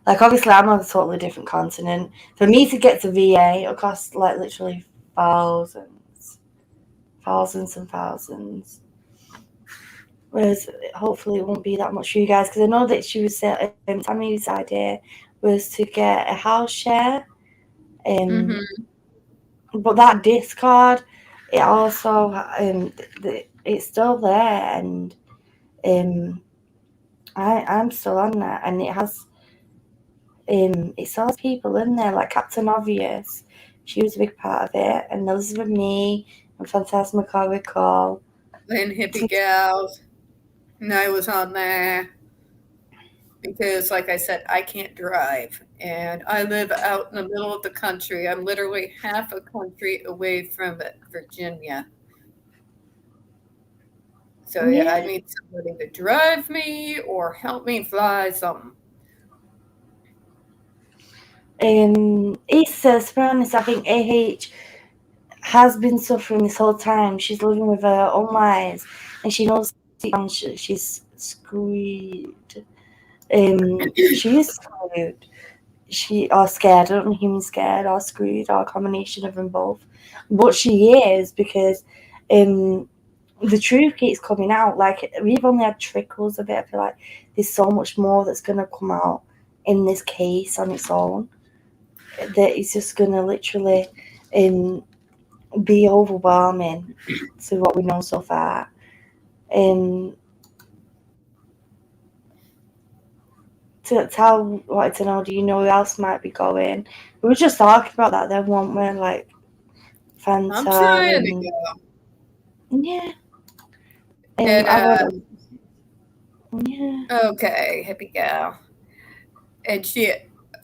Like obviously, I'm on a totally different continent. For me to get to VA, it'll cost like literally thousands, thousands and thousands. Whereas hopefully it won't be that much for you guys because I know that she was saying Tammy's idea was to get a house share. Um, but that Discord, it also it's still there, and um, I'm still on that, and it still has people in there like Captain Obvious. She was a big part of it, and Elizabeth Me and Phantasmagorical. And Hippie Gals. And I was on there because, like I said, I can't drive. And I live out in the middle of the country. I'm literally half a country away from Virginia. So, yeah, I Yeah. need somebody to drive me or help me fly something. It says, to be honest, I think AH has been suffering this whole time. She's living with her own lies, and she knows deep down she's screwed. She is screwed. She or scared. I don't know if human scared or screwed or a combination of them both. But she is because the truth keeps coming out. Like we've only had trickles of it. I feel like there's so much more that's gonna come out in this case on its own. That is just gonna literally be overwhelming to what we know so far. Um, to tell wanted to know, do you know who else might be going? We were just talking about that then, weren't we? Like I'm Fanta trying to and go. yeah. And, I would yeah. okay, Hippie Gal. And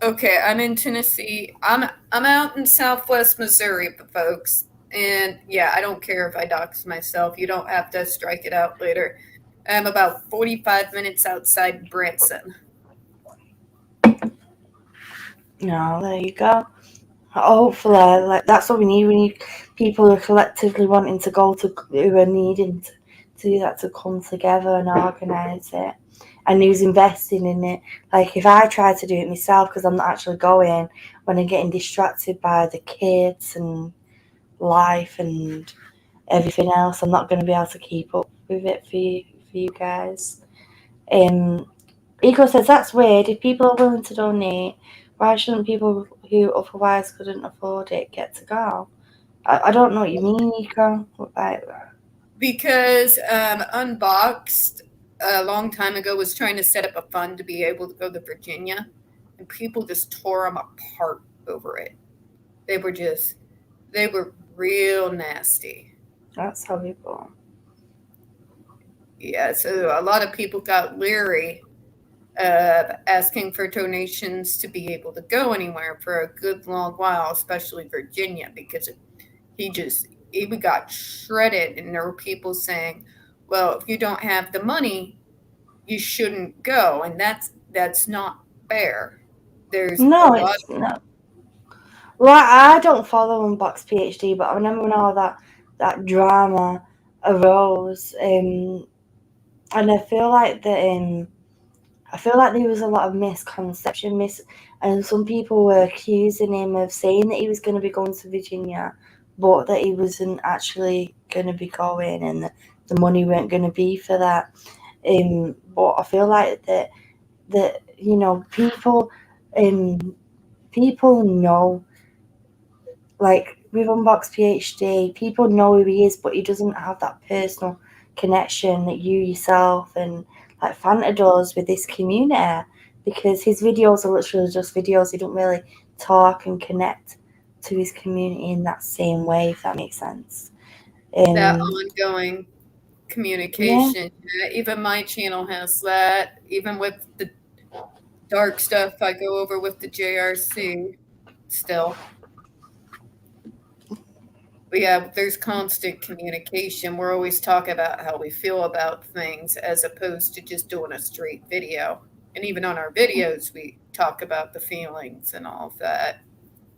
okay, I'm in Tennessee. I'm out in Southwest Missouri, folks. And yeah, I don't care if I dox myself. You don't have to strike it out later. I'm about 45 minutes outside Branson. No, there you go. Hopefully, like that's what we need. We need people who are collectively wanting to go to, who are needing to do that, to come together and organise it, and who's investing in it. Like if I try to do it myself because I'm not actually going, when I'm getting distracted by the kids and life and everything else, I'm not going to be able to keep up with it for you guys. Eco says that's weird. If people are willing to donate, why shouldn't people who otherwise couldn't afford it get to go? I don't know what you mean, Eco. Like, Because Unboxed a long time ago was trying to set up a fund to be able to go to Virginia, and people just tore them apart over it. They were real nasty. that's how people. Yeah, so a lot of people got leery of asking for donations to be able to go anywhere for a good long while, especially Virginia, because he got shredded, and there were people saying, "Well, if you don't have the money, you shouldn't go," and that's not fair. There's a No, lot. it's no. Well, I don't follow Unbox PhD, but I remember when all that drama arose, and I feel like there was a lot of misconception, and some people were accusing him of saying that he was going to be going to Virginia, but that he wasn't actually going to be going, and the money weren't going to be for that. But I feel like that people know, like with Unbox PhD, people know who he is, but he doesn't have that personal connection that you yourself and like Fanta does with this community, because his videos are literally just videos. He don't really talk and connect to his community in that same way, if that makes sense. That Um, ongoing yeah, communication. Yeah, even my channel has that. Even with the dark stuff I go over with the JRC still. But yeah, there's constant communication. We're always talking about how we feel about things as opposed to just doing a straight video. And even on our videos, we talk about the feelings and all of that.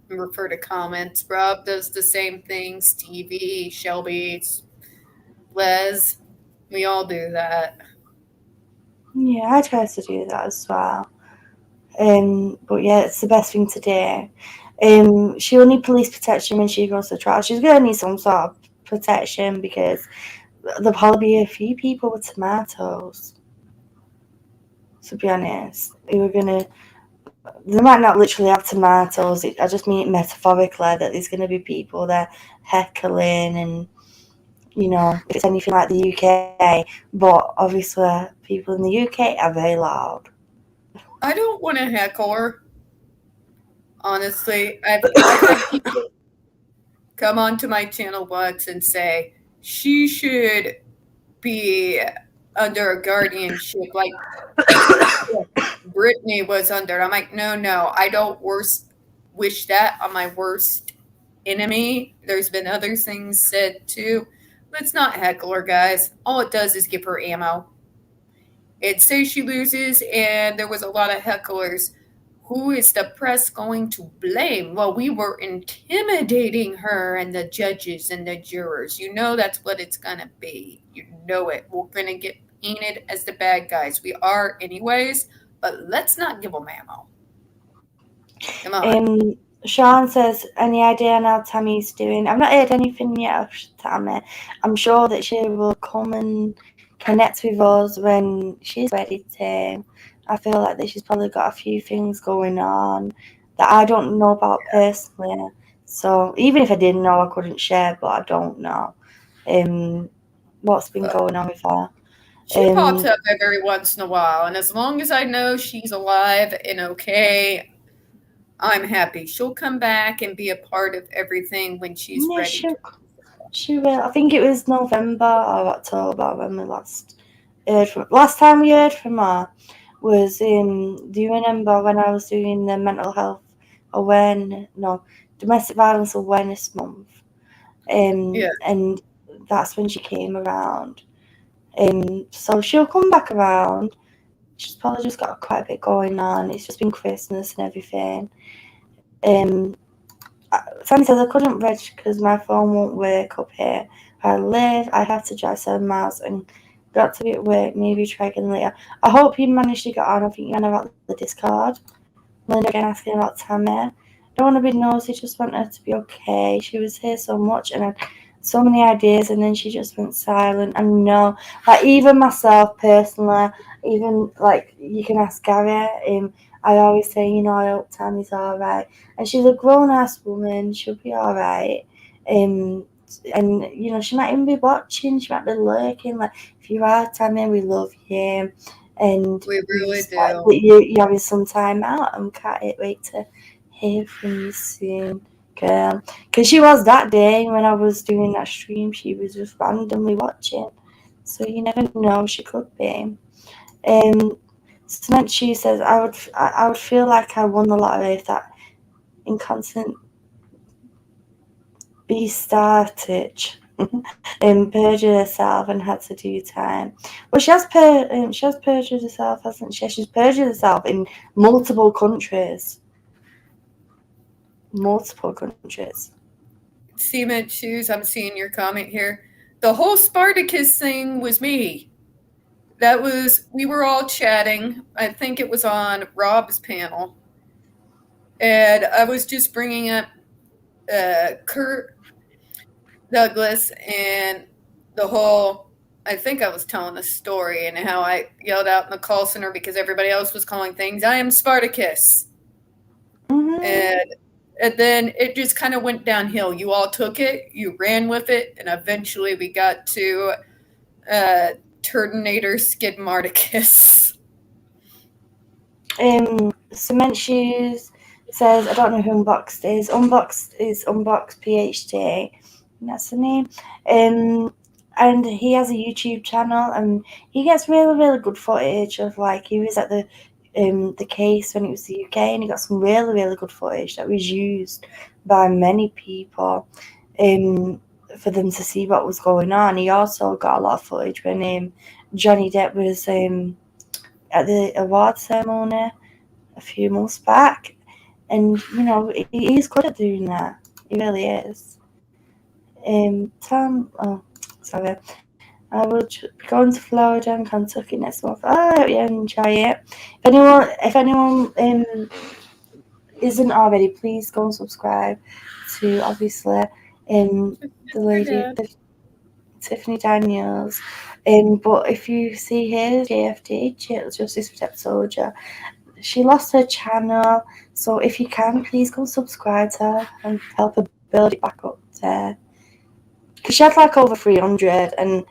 refer to comments. Rob does the same thing. Stevie, Shelby, Les, we all do that. Yeah, I try to do that as well. But yeah, it's the best thing to do. She'll need police protection when she goes to trial. She's gonna need some sort of protection because there'll probably be a few people with tomatoes. To be honest, who are gonna. They might not literally have tomatoes. I just mean it metaphorically that there's gonna be people there heckling and if it's anything like the UK. But obviously, people in the UK are very loud. I don't want to heckle her. Honestly, I've had people come onto my channel once and say she should be under a guardianship like Brittany was under. I'm like, no, I don't wish that on my worst enemy. There's been other things said too. Let's not heckle her, guys. All it does is give her ammo. It says she loses, and there was a lot of hecklers. Who is the press going to blame? Well, we were intimidating her and the judges and the jurors. You know that's what it's going to be. You know it. We're going to get painted as the bad guys. We are, anyways, but let's not give them ammo. Come on. Sean says, any idea on how Tammy's doing? I've not heard anything yet of Tammy. I'm sure that she will come and connect with us when she's ready to. I feel like that she's probably got a few things going on that I don't know about personally. So even if I did know, I couldn't share, but I don't know what's been going on with her. She pops up every once in a while, and as long as I know she's alive and okay, I'm happy. She'll come back and be a part of everything when she's ready. She will. I think it was November or October when we last heard from. Last time we heard from her was in. Do you remember when I was doing the mental health domestic violence awareness month? Yeah. And that's when she came around. So she'll come back around. She's probably just got quite a bit going on. It's just been Christmas and everything. Sammy says I couldn't reg because my phone won't work up here. I live. I have to drive 7 miles and got to be at work. Maybe try again later. I hope you managed to get on. I think you ran about the Discord. Linda again asking about Tammy. Don't want to be nosy. Just want her to be okay. She was here so much and had so many ideas, and then she just went silent. I know, like even myself personally, even like you can ask Gary. I always say, I hope Tammy's all right, and she's a grown-ass woman. She'll be all right. And she might even be watching. She might be lurking. Like if you are Tammy, we love you, and we really do. You're having some time out, and can't wait to hear from you soon, girl. Because she was that day when I was doing that stream. She was just randomly watching, so you never know. She could be. Cement She says, I would feel like I won the lottery if that inconstant Beastartage perjured herself and had to do time. Well, she has perjured herself, hasn't she? She's perjured herself in multiple countries. Cement Shoes, I'm seeing your comment here. The whole Spartacus thing was me. We were all chatting. I think it was on Rob's panel. And I was just bringing up Kurt Douglas and the whole, I think I was telling the story and how I yelled out in the call center because everybody else was calling things, I am Spartacus. Mm-hmm. And then it just kind of went downhill. You all took it, you ran with it, and eventually we got to Turdinator Skidmarticus. Cement Shoes says, I don't know who Unboxed is. Unboxed is Unboxed PhD. That's the name. And he has a YouTube channel, and he gets really, really good footage of like he was at the case when it was the UK, and he got some really, really good footage that was used by many people for them to see what was going on. He also got a lot of footage when Johnny Depp was at the award ceremony a few months back, And he is good at doing that. He really is. Tom, sorry. I will be going to Florida and Kentucky next month. I hope you enjoy it. If anyone isn't already, please go and subscribe to obviously the lady, Tiffany Daniels. But if you see here, JFD, Justice for Depp Soldier, she lost her channel. So if you can, please go subscribe to her and help her build it back up there. Because she had like over 300, and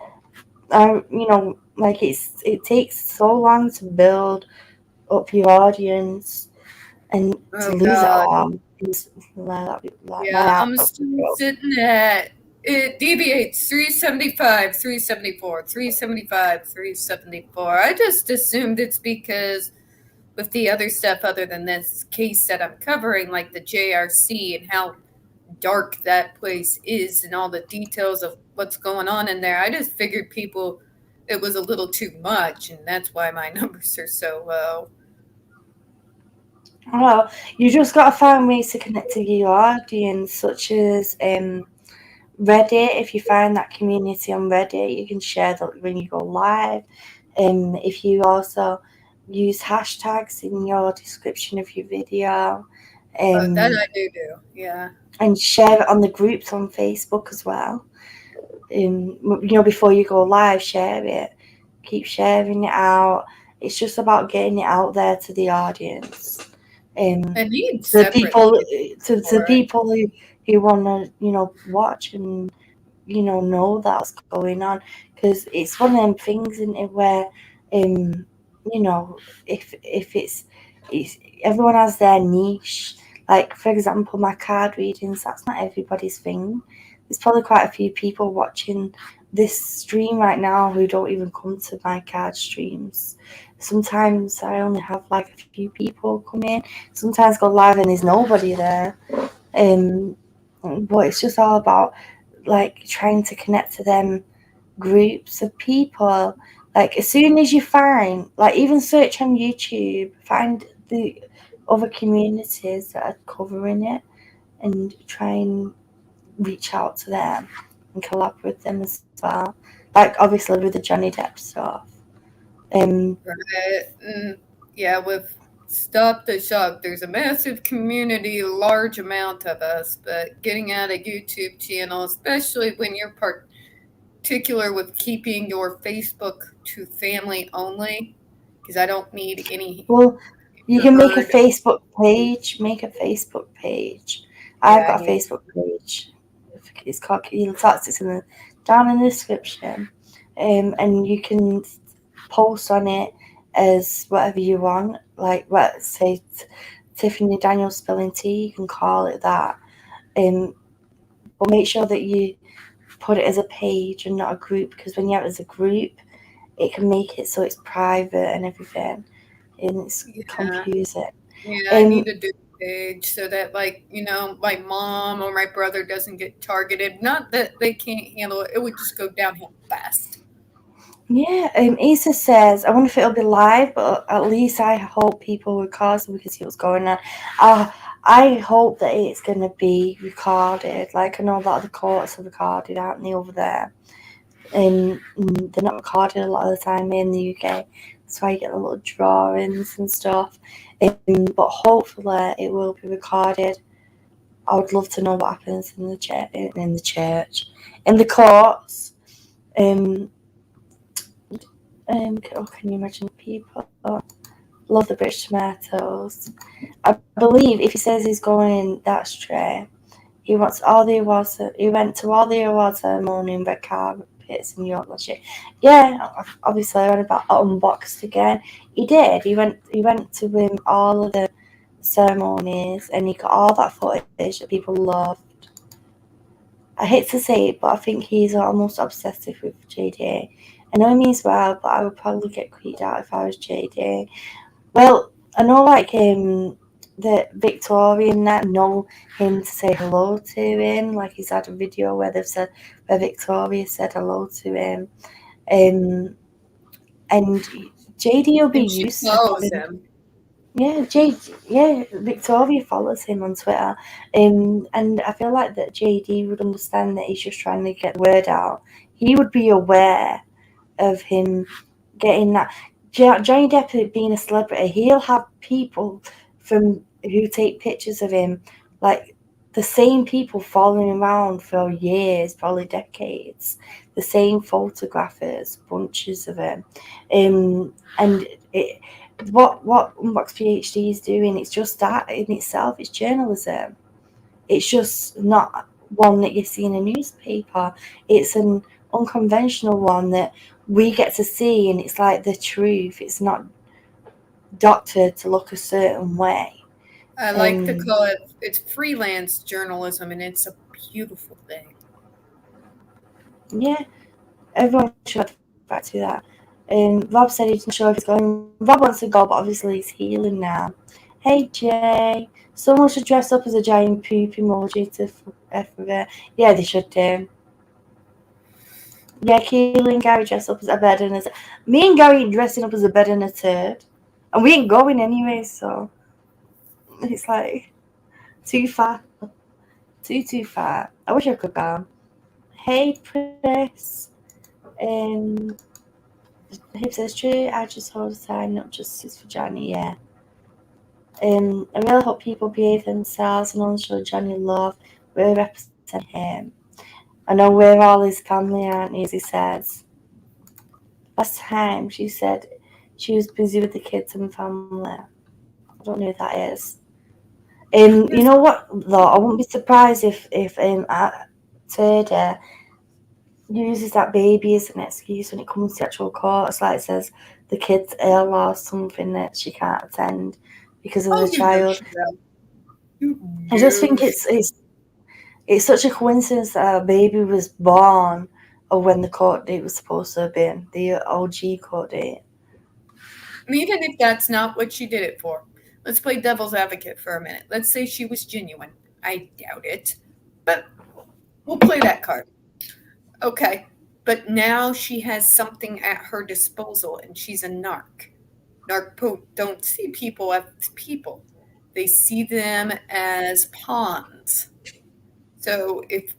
it takes so long to build up your audience, and to lose it all. I'm still sitting at, it deviates 375, 374, 375, 374. I just assumed it's because with the other stuff other than this case that I'm covering, like the JRC and how dark that place is and all the details of what's going on in there, I just figured it was a little too much, and that's why my numbers are so low. Well, you just got to find ways to connect to your audience, such as Reddit. If you find that community on Reddit, you can share that when you go live. If you also use hashtags in your description of your video, That I do, yeah. And share it on the groups on Facebook as well. Before you go live, share it. Keep sharing it out. It's just about getting it out there to the audience. The people who want to watch and know that's going on, because it's one of them things, isn't it, where if it's everyone has their niche. Like, for example, my card readings, that's not everybody's thing. There's probably quite a few people watching this stream right now who don't even come to my card streams. Sometimes I only have like a few people come in. Sometimes go live and there's nobody there. But it's just all about like trying to connect to them groups of people. Like, as soon as you find, like, even search on YouTube, find the other communities that are covering it and try and reach out to them and collab with them as well. Like, obviously with the Johnny Depp stuff. Right. Yeah, with Stop the Shock, there's a massive community, a large amount of us, but getting out a YouTube channel, especially when you're particular with keeping your Facebook to family only, because I don't need any. Well, you can make a Facebook page. I've got a Facebook page. It's called Keela Talks. It's down in the description. And you can post on it as whatever you want. Like, let's say Tiffany Daniels spelling tea, you can call it that. But make sure that you put it as a page and not a group, because when you have it as a group, it can make it so it's private and everything, and it's confusing. Yeah, I need to do a page so that, like, my mom or my brother doesn't get targeted. Not that they can't handle it. It would just go downhill fast. Yeah, Issa says, I wonder if it'll be live, but at least I hope people record so we can see what's going on. I hope that it's going to be recorded. Like, I know that the courts are recorded, aren't they, over there? And they're not recorded a lot of the time in the UK. That's why you get the little drawings and stuff. But hopefully it will be recorded. I would love to know what happens in the church, in the courts. Can you imagine people? Love the British tomatoes. I believe if he says he's going that straight, he wants all the awards. He went to all the awards ceremony in red carpets in York last year. Yeah, obviously I heard about Unboxed again. He did. He went to all of the ceremonies, and he got all that footage that people loved. I hate to say it, but I think he's almost obsessive with JD. I know he means well, but I would probably get creeped out if I was JD. Well, I know, like, the Victorian that know him to say hello to him. Like, he's had a video where Victoria said hello to him. And JD will be used to him. Yeah, yeah, Victoria follows him on Twitter, and I feel like that JD would understand that he's just trying to get the word out. He would be aware of him getting that. Johnny Depp being a celebrity, he'll have people from who take pictures of him, like the same people following around for years, probably decades. The same photographers, bunches of them, and it, what Unbox PhD is doing, it's just that in itself. It's journalism. It's just not one that you see in a newspaper. It's an unconventional one that we get to see, and it's like the truth. It's not doctored to look a certain way. I like to And call it it's freelance journalism, and it's a beautiful thing. yeah, everyone should advert to that. Rob said he's not sure if he's going. Rob wants to go, but obviously he's healing now. Hey Jay, someone should dress up as a giant poop emoji for it. Yeah, they should do. Yeah, Keely and Gary dress up as a bed and a. Me and Gary ain't dressing up as a bed and a turd, and we ain't going anyway. So it's like too far, too far. I wish I could go. Hey Chris, um, who says true? I just hold a sign, not justice for Johnny. Yeah. I really hope people behave themselves and only show Johnny love. We represent him. I know we're all his family, aren't we? As he says. Last time she said she was busy with the kids and family. I don't know who that is. You know what though? I wouldn't be surprised if Turda uses that baby as an excuse when it comes to actual court. It's like it says the kid's ill or something that she can't attend because of Oh, the you know child. she will. You I just know think she it's such a coincidence that a baby was born or when the court date was supposed to have been the OG court date. And even if that's not what she did it for, let's play devil's advocate for a minute. Let's say she was genuine. I doubt it, but we'll play that card. Okay. But now she has something at her disposal and she's a narc. Don't see people as people, they see them as pawns. So if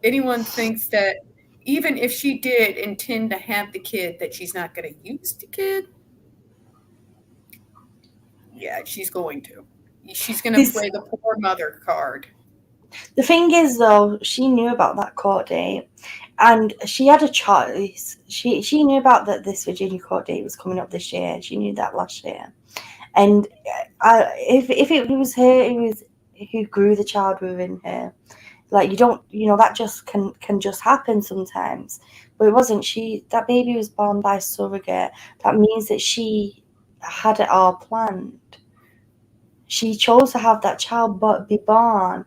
anyone thinks that even if she did intend to have the kid, that she's not going to use the kid, yeah, she's going to. She's going to This play the poor mother card. The thing is, though, she knew about that court date, and she had a choice. She knew about that this Virginia court date was coming up this year. She knew that last year, and if it was her who grew the child within her, like you don't, that just can just happen sometimes. But it wasn't. That baby was born by surrogate. That means that she had it all planned. She chose to have that child be born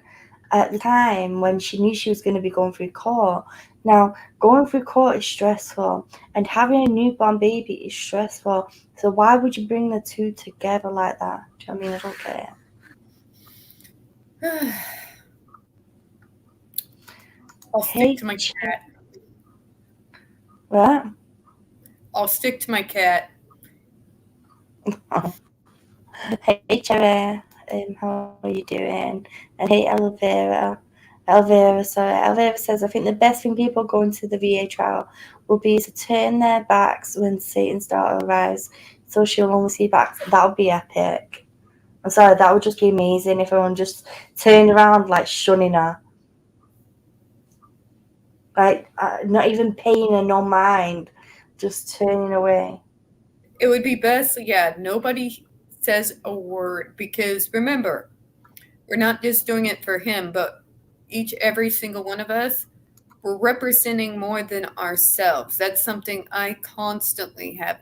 at the time when she knew she was going to be going through court. Now, going through court is stressful, and having a newborn baby is stressful. So why would you bring the two together like that? Do you know what I mean? I don't get it. I'll stick Hey, to my cat. what? I'll stick to my cat. Hey, Cherry. How are you doing? And hey, Elvira. Elvira says, I think the best thing people going to the VA trial will be to turn their backs when Satan's daughter arrives, so she'll only see backs. That would be epic. I'm sorry, that would just be amazing if everyone just turned around like shunning her. Like, not even paying her no mind, just turning away. It would be best, yeah, nobody says a word because remember, we're not just doing it for him, but every single one of us, we're representing more than ourselves. That's something I constantly have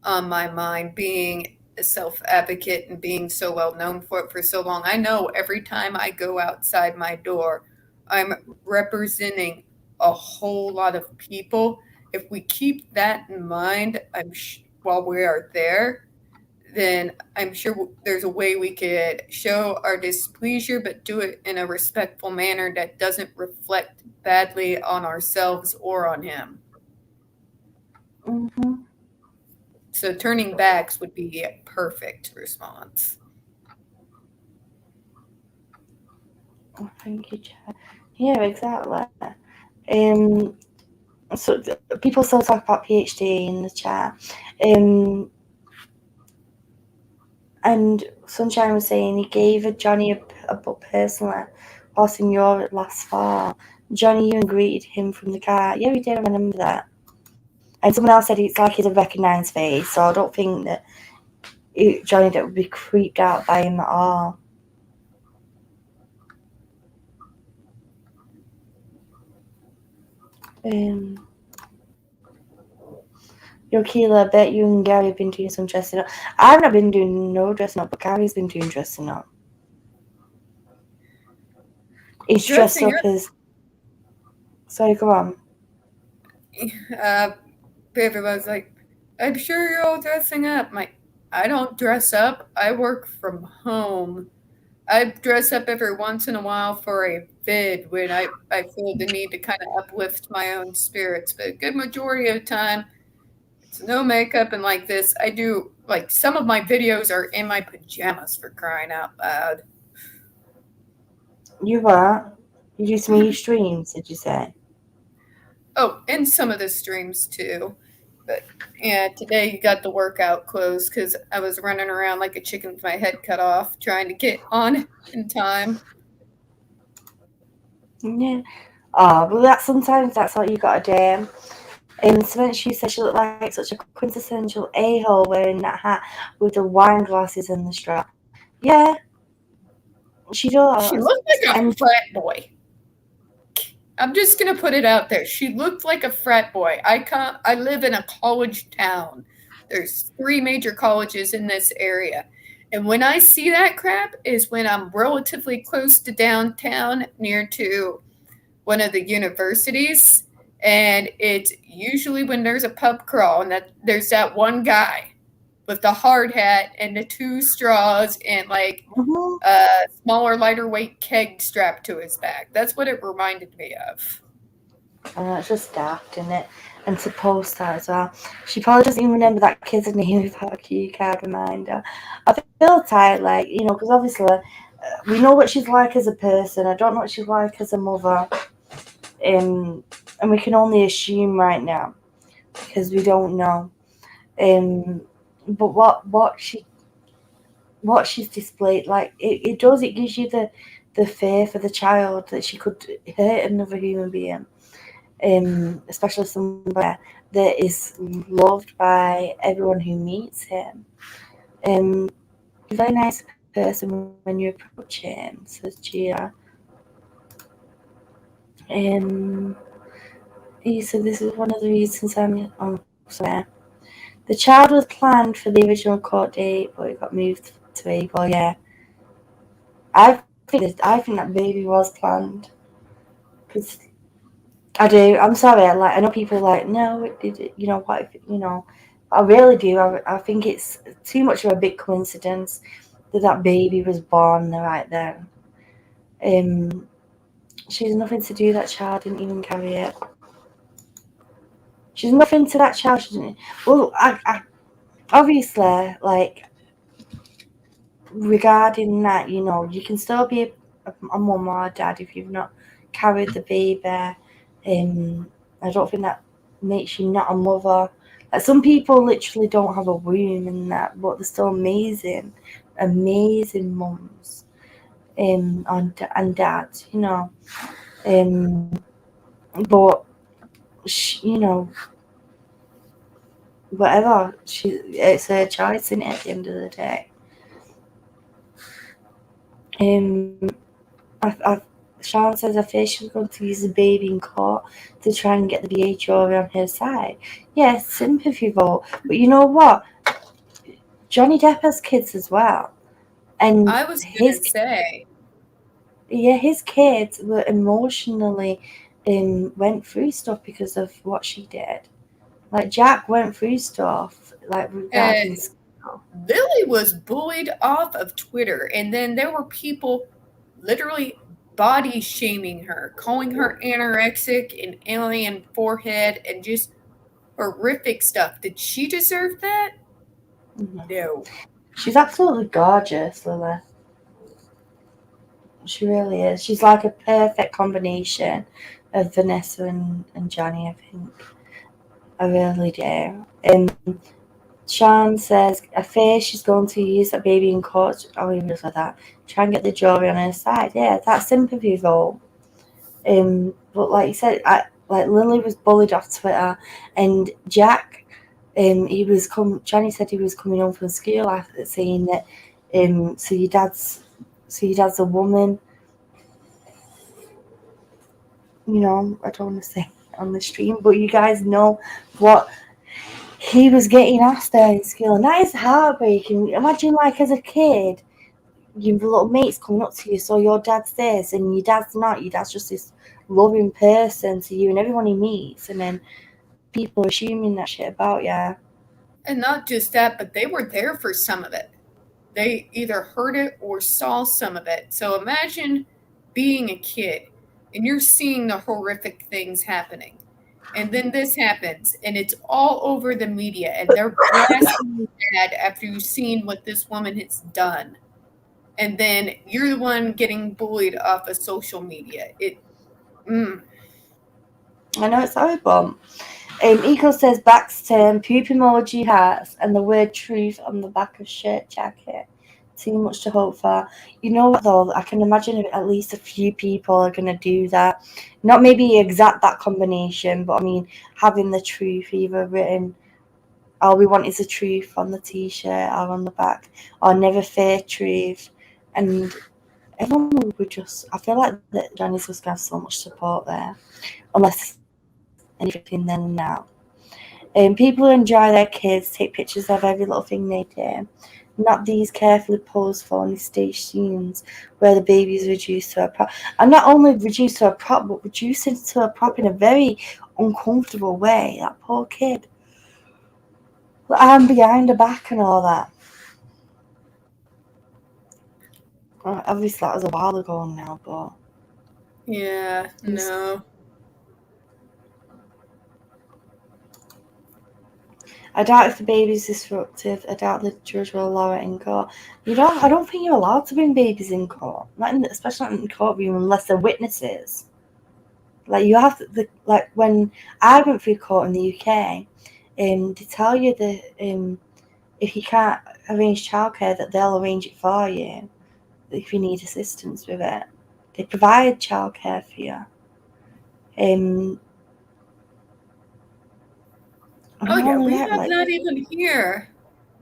on my mind, being a self advocate and being so well known for it for so long. I know every time I go outside my door, I'm representing a whole lot of people. If we keep that in mind, while we are there, then I'm sure there's a way we could show our displeasure, but do it in a respectful manner that doesn't reflect badly on ourselves or on him. Hmm. So turning backs would be a perfect response. Oh, thank you, Chad. Yeah, exactly. So people still talk about PhD in the chat. And Sunshine was saying he gave Johnny a book personally whilst in Europe last fall. Johnny even greeted him from the car. Yeah, we did. I remember that. And someone else said it's like he's a recognised face, so I don't think that Johnny Depp would be creeped out by him at all. Yo, Keela, I bet you and Gary have been doing some dressing up. I've not been doing no dressing up, but Gary's been doing dressing up. He's dressed Dressing up as... Sorry, go on. Everybody's like, I'm sure you're all dressing up. I'm like, I don't dress up. I work from home. I dress up every once in a while for a vid when I feel the need to kind of uplift my own spirits. But a good majority of the time, it's no makeup and like this. I do, like, some of my videos are in my pajamas, for crying out loud. You what? You do some of your streams, did you say? Oh, and some of the streams too. But yeah, today you got the workout clothes because I was running around like a chicken with my head cut off trying to get on in time. Yeah. Oh, well, sometimes that's what you got to do. And Samantha, she said she looked like such a quintessential a-hole wearing that hat with the wine glasses and the straw. Yeah, she does. She looked like a And frat boy. I'm just gonna put it out there. She looked like a frat boy. I live in a college town. There's 3 major colleges in this area. And when I see that crap is when I'm relatively close to downtown near to one of the universities. And it's usually when there's a pub crawl and that there's that one guy with the hard hat and the 2 straws and like a smaller, lighter weight keg strapped to his back. That's what it reminded me of. it's just daft, isn't it? And to post that as well. She probably doesn't even remember that kid's name without a cue card reminder. I feel tired, like, because obviously we know what she's like as a person. I don't know what she's like as a mother. And we can only assume right now because we don't know. But what she's displayed, like it gives you the fear for the child that she could hurt another human being, especially somebody that is loved by everyone who meets him. He's a very nice person when you approach him, says Gia. He said this is one of the reasons I'm sorry. The child was planned for the original court date, but it got moved to April. Yeah, I think that baby was planned. Cause I do. I'm sorry. Like I know people are like, no, it did. What? If, I really do. I think it's too much of a big coincidence that baby was born right then. She has nothing to do. That child didn't even carry it. She's nothing to that child. She didn't. Well, I obviously, like, regarding that, you can still be a mum or a dad if you've not carried the baby. I don't think that makes you not a mother. Like, some people literally don't have a womb and that, but they're still amazing mums, and dads, but whatever. It's her choice, isn't it, at the end of the day. Sean says I fear she's going to use the baby in court to try and get the BHO on her side. Yeah, sympathy vote. But you know what? Johnny Depp has kids as well. And I was going to say. Yeah, his kids were emotionally went through stuff because of what she did. Like, Jack went through stuff, like, regarding stuff. Lily was bullied off of Twitter, and then there were people literally body shaming her, calling her anorexic and alien forehead and just horrific stuff. Did she deserve that? No. She's absolutely gorgeous, Lily. She really is. She's like a perfect combination of Vanessa and Johnny, I think. I really do. Sean says, I fear she's going to use that baby in court. Oh, he was like that. Try and get the jury on her side. Yeah, that sympathy vote. But like you said, Lily was bullied off Twitter, and Jack, Johnny said he was coming home from school after saying that, so your dad's a woman. You know, I don't want to say on the stream, but you guys know what he was getting asked there in school, and that is heartbreaking. Imagine, like, as a kid, your little mates coming up to you, so your dad's this, and your dad's not. Your dad's just this loving person to you and everyone he meets, and then people assuming that shit about you. And not just that, but they were there for some of it. They either heard it or saw some of it. So imagine being a kid and you're seeing the horrific things happening. And then this happens and it's all over the media and they're blasting your dad after you've seen what this woman has done. And then you're the one getting bullied off of social media. I know it's horrible. Eco says Baxter, poop emoji hearts, and the word truth on the back of shirt jacket. Too much to hope for. You know what though? I can imagine at least a few people are gonna do that. Not maybe exact that combination, but I mean having the truth either written. All we want is the truth on the t-shirt or on the back, or never fear truth, and everyone would just. I feel like that Johnny's just gonna have so much support there, unless anything then and now. People enjoy their kids, take pictures of every little thing they do. Not these carefully posed for only stage scenes where the baby is reduced to a prop. And not only reduced to a prop, but reduced into a prop in a very uncomfortable way. That poor kid. The arm behind her back and all that. Obviously, that was a while ago now, but. Yeah, no. I doubt if the baby's disruptive. I doubt the judge will allow it in court. I don't think you're allowed to bring babies in court, especially not in the courtroom, unless they're witnesses. Like you have to, like when I went through court in the UK, they tell you that if you can't arrange childcare, that they'll arrange it for you if you need assistance with it. They provide childcare for you. Oh yeah, we have that even here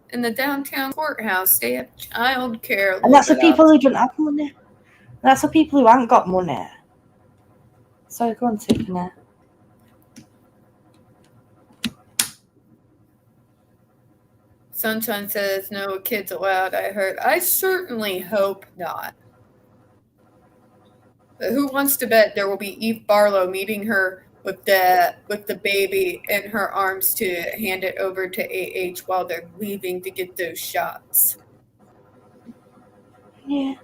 in the downtown courthouse. They have child care. And that's for people who don't have money. That's for people who haven't got money. So go on, Tiffany. Sunshine says no kids allowed. I heard. I certainly hope not. But who wants to bet there will be Eve Barlow meeting her with the baby in her arms to hand it over to AH while they're leaving to get those shots? Yeah.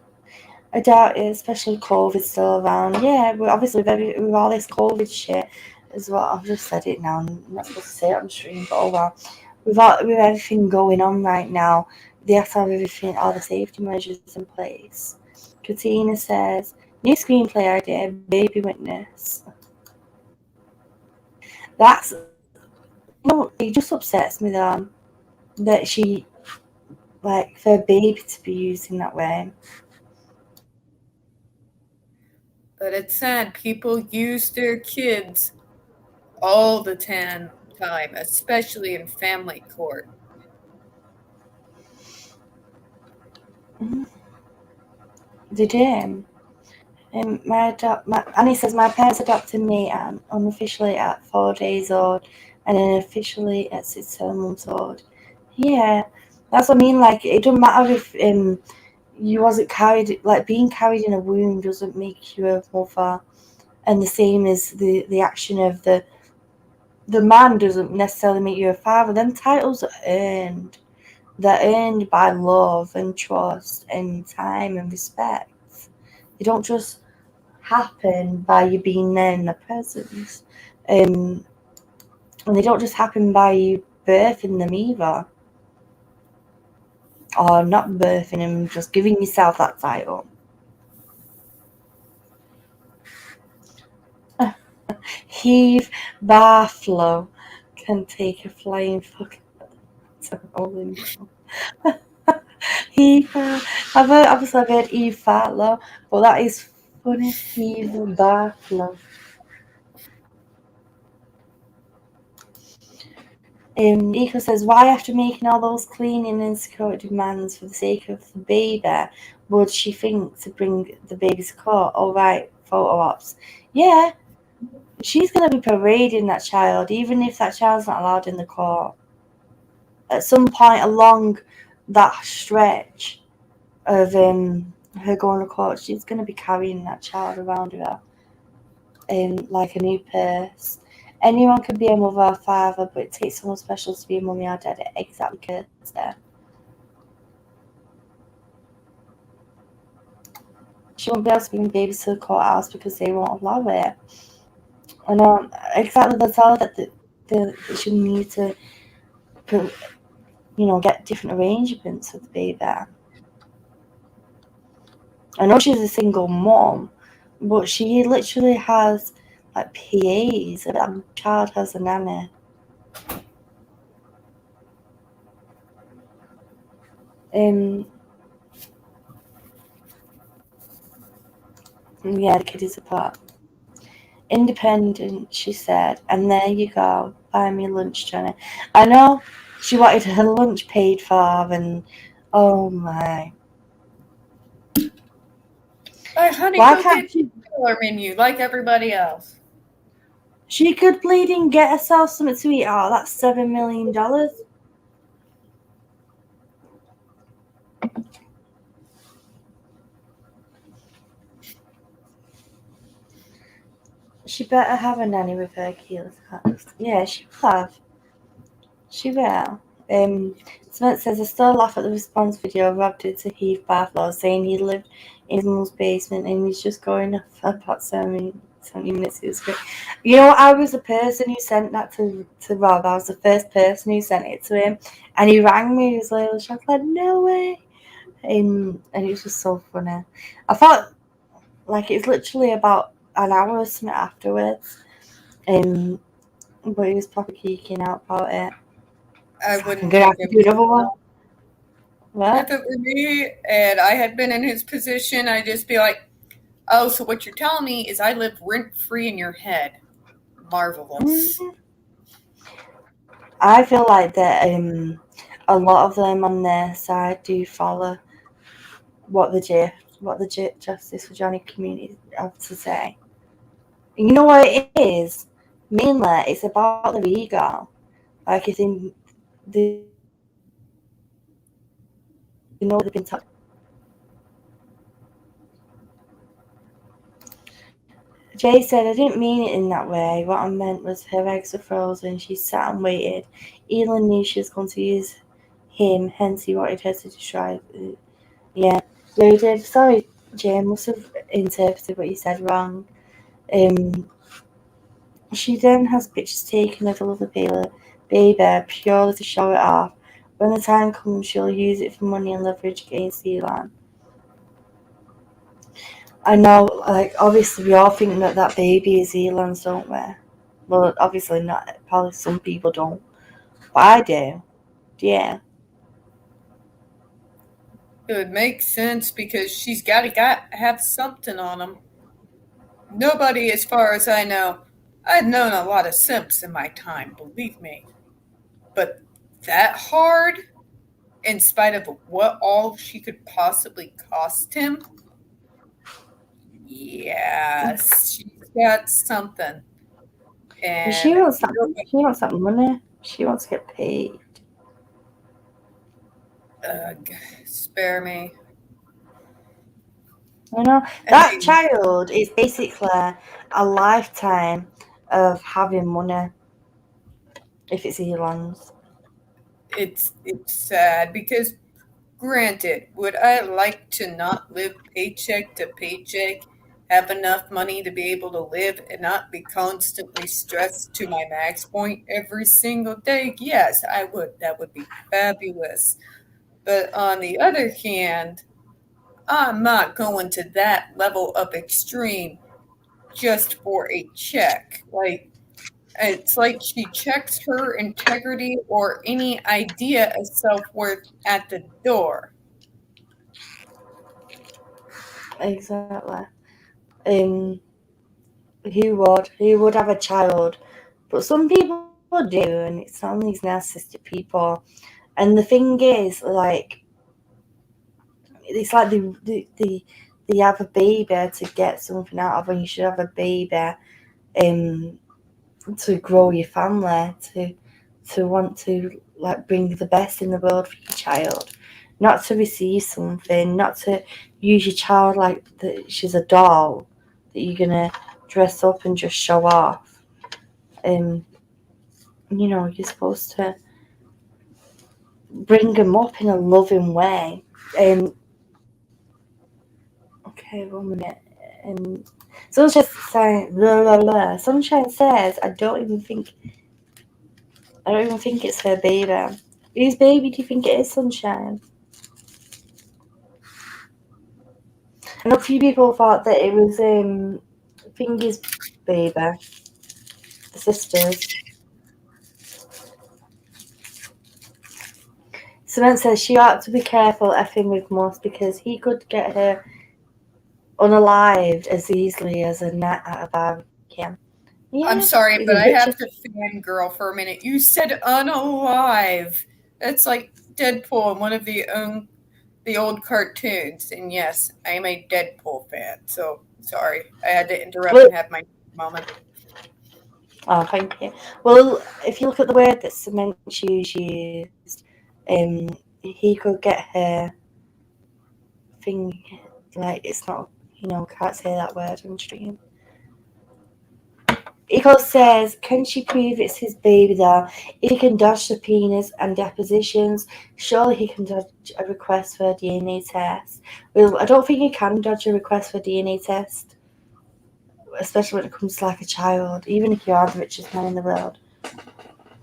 I doubt it, especially COVID's still around. Yeah, we're obviously with all this COVID shit as well. I've just said it now. I'm not supposed to say it on stream, but oh well. With everything going on right now, they have to have all the safety measures in place. Katina says, new screenplay idea, baby witness. That's, it just upsets me that she, like, for a baby to be used in that way. But it's sad. People use their kids all the time, especially in family court. They do. Annie says my parents adopted me unofficially at 4 days old, and then officially at 7 months old. Yeah, that's what I mean. Like it doesn't matter if you wasn't carried. Like being carried in a womb doesn't make you a mother, and the same as the action of the man doesn't necessarily make you a father. Them titles are earned. They're earned by love and trust and time and respect. They don't just happen by you being there in the presence. And they don't just happen by you birthing them either. or not birthing him, just giving yourself that title. Heave Barflow can take a flying fuck. Heave. Obviously I've heard Eve Fartlow, but that is funny. Heave Barflow. Nico says, why after making all those cleaning and security demands for the sake of the baby, would she think to bring the baby to court? Oh, right, photo ops. Yeah, she's going to be parading that child, even if that child's not allowed in the court. At some point along that stretch of her going to court, she's going to be carrying that child around with her like a new purse. Anyone can be a mother or father, but it takes someone special to be a mummy or daddy. Exactly, Kirsty. She won't be able to bring babies to the courthouse because they won't allow it. And exactly, that's all that they should need to, get different arrangements for the baby. I know she's a single mom, but she literally has like PAs. That child has a nanny. Yeah, the kid is apart. Independent, she said, and there you go. Buy me lunch, Johnny. I know she wanted her lunch paid for, and oh my. Honey, Why go can't get she? your killer menu like everybody else. She could bleeding get herself something to eat. Oh, that's $7 million. She better have a nanny with her keels. Yeah, she will have. She will. Smith says, I still laugh at the response video Rob did to Heath Barflow saying he lived in his mum's basement and he's just going off about 70 minutes. It was great. You know, I was the person who sent that to Rob. I was the first person who sent it to him, and he rang me. He was like, I was like, no way. And it was just so funny. I thought, like, it's literally about an hour or something afterwards. But he was proper geeking out about it. I So I'm wouldn't gonna take have to him. do another one. If What? it were me and I had been in his position, I'd just be like, oh, so what you're telling me is I live rent-free in your head. Marvelous. I feel like that a lot of them on their side do follow what the Justice for Johnny community have to say. And you know what it is? Mainly, it's about their ego. Like, if they know what they've been told. Jay said, I didn't mean it in that way. What I meant was her eggs were frozen. She sat and waited. Elon knew she was going to use him, hence he wanted her to destroy. Yeah, he did. Sorry, Jay, I must have interpreted what you said wrong. She then has pictures taken of the little baby purely to show it off. When the time comes, she'll use it for money and leverage against Elon. I know, like, obviously we all think that baby is Elon's, don't we? Well, obviously not. Probably some people don't. But I do. Yeah. It would make sense because she's got to have something on him. Nobody, as far as I know, I've known a lot of simps in my time, believe me. But that hard, in spite of what all she could possibly cost him, yes, she's got something. She And wants that. She wants that money. She wants to get paid. spare me. You know, I that mean, child is basically a lifetime of having money if it's Elon's. it's sad because, granted, would I like to not live paycheck to paycheck, have enough money to be able to live and not be constantly stressed to my max point every single day? Yes, I would. That would be fabulous. But on the other hand, I'm not going to that level of extreme just for a check. Like, it's like she checks her integrity or any idea of self-worth at the door. Exactly. Um, who would have a child? But some people do, and it's not these narcissistic people. And the thing is, like, it's like they have a baby to get something out of, and you should have a baby to grow your family, to want to like bring the best in the world for your child, not to receive something, not to use your child like that she's a doll that you're gonna dress up and just show off. You're supposed to bring them up in a loving way. Okay, 1 minute. Sunshine says, blah, blah, blah. Sunshine says, I don't even think it's her baby. Whose baby do you think it is, Sunshine? And a few people thought that it was Fingy's baby, the sisters. Cement says she ought to be careful effing with Moss because he could get her unalived as easily as a gnat at a barbecue. Yeah, I'm sorry, he's but a I have Richard. to fangirl for a minute. You said unalive. That's like Deadpool in one of the old cartoons. And yes, I am a Deadpool fan. So sorry, I had to interrupt and have my moment. Oh, thank you. Well, if you look at the word that Cement used, he could get her thing, like, it's not, can't say that word on stream. Eco says, can she prove it's his baby though? If he can dodge subpoenas and depositions, surely he can dodge a request for a DNA test. Well, I don't think he can dodge a request for a DNA test, especially when it comes to like a child, even if you are the richest man in the world.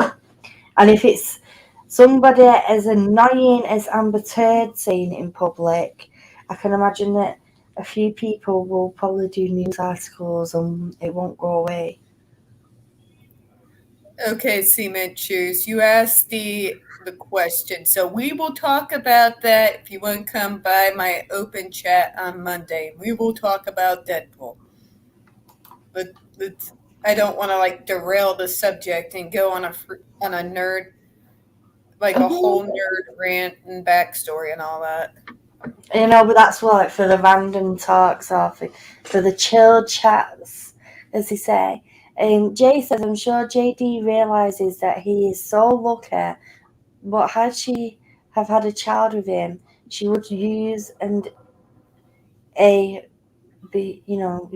And if it's somebody as annoying as Amber Turd saying it in public, I can imagine that a few people will probably do news articles and it won't go away. Okay, Cement Shoes, you asked the question. So we will talk about that if you want to come by my open chat on Monday. We will talk about Deadpool. But I don't want to like derail the subject and go on a nerd, like a whole nerd rant and backstory and all that. But that's like for the random talks or for the chill chats, as they say. Jay says, I'm sure JD realises that he is so lucky, but had she have had a child with him, she would use we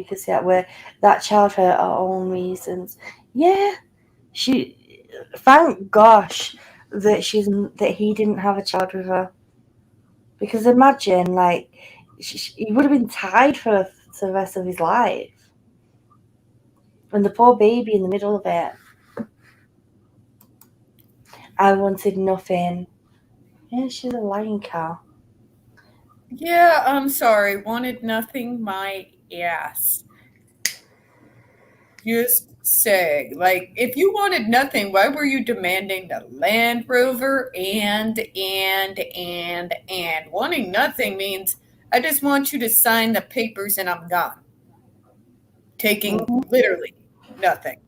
could say that where that child for her own reasons. Yeah, thank gosh that he didn't have a child with her. Because imagine, like, he would have been tied for the rest of his life. And the poor baby in the middle of it. I wanted nothing. Yeah, she's a lying cow. Yeah, I'm sorry. Wanted nothing, my ass. Just say, like, if you wanted nothing, why were you demanding the Land Rover and? Wanting nothing means I just want you to sign the papers and I'm gone. Taking literally nothing.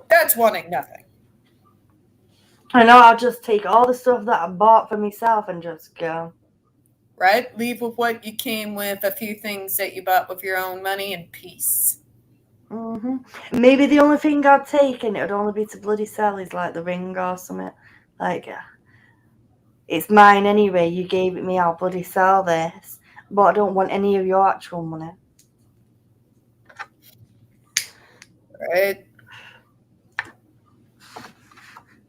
That's wanting nothing. I know, I'll just take all the stuff that I bought for myself and just go. Right? Leave with what you came with, a few things that you bought with your own money, and peace. Maybe the only thing I'd take, and it would only be to bloody sell, is like the ring or something. Like, it's mine anyway, you gave it me, I'll bloody sell this. But I don't want any of your actual money. Right?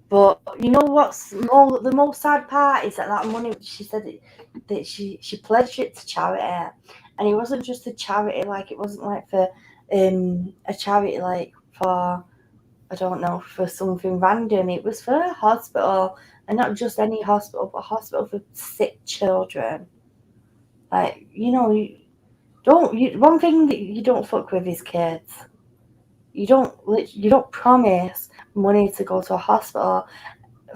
But you know what's the most sad part is that money, she said that she pledged it to charity, and it wasn't just a charity, like it wasn't like for a charity like for I don't know, for something random. It was for a hospital, and not just any hospital, but a hospital for sick children. Like, one thing that you don't fuck with is kids. You don't promise money to go to a hospital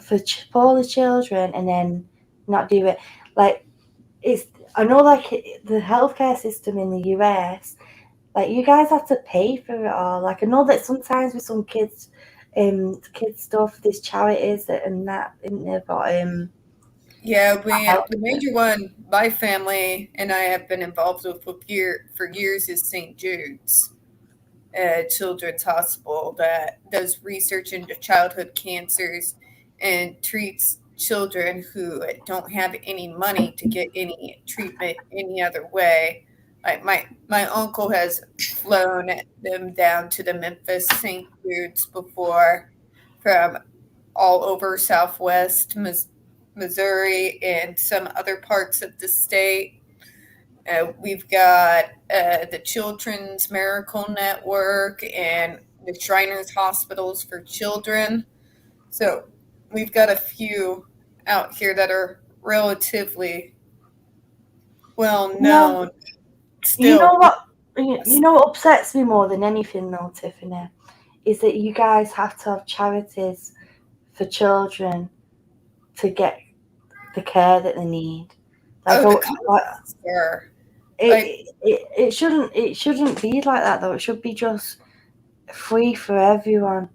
for poorly children and then not do it. Like, I know, like, the healthcare system in the US, like, you guys have to pay for it all. Like, I know that sometimes with some kids stuff, there's charities and that, isn't there? But Yeah, the major one my family and I have been involved with for years is St. Jude's Children's Hospital that does research into childhood cancers and treats children who don't have any money to get any treatment any other way. Like my uncle has flown them down to the Memphis St. Jude's before from all over Southwest Missouri and some other parts of the state. We've got the Children's Miracle Network and the Shriners Hospitals for Children. So we've got a few out here that are relatively well known. You know Still, what? You know what upsets me more than anything, though, Tiffany, is that you guys have to have charities for children to get the care that they need. Like, the costs are like it shouldn't be like that, though. It should be just free for everyone.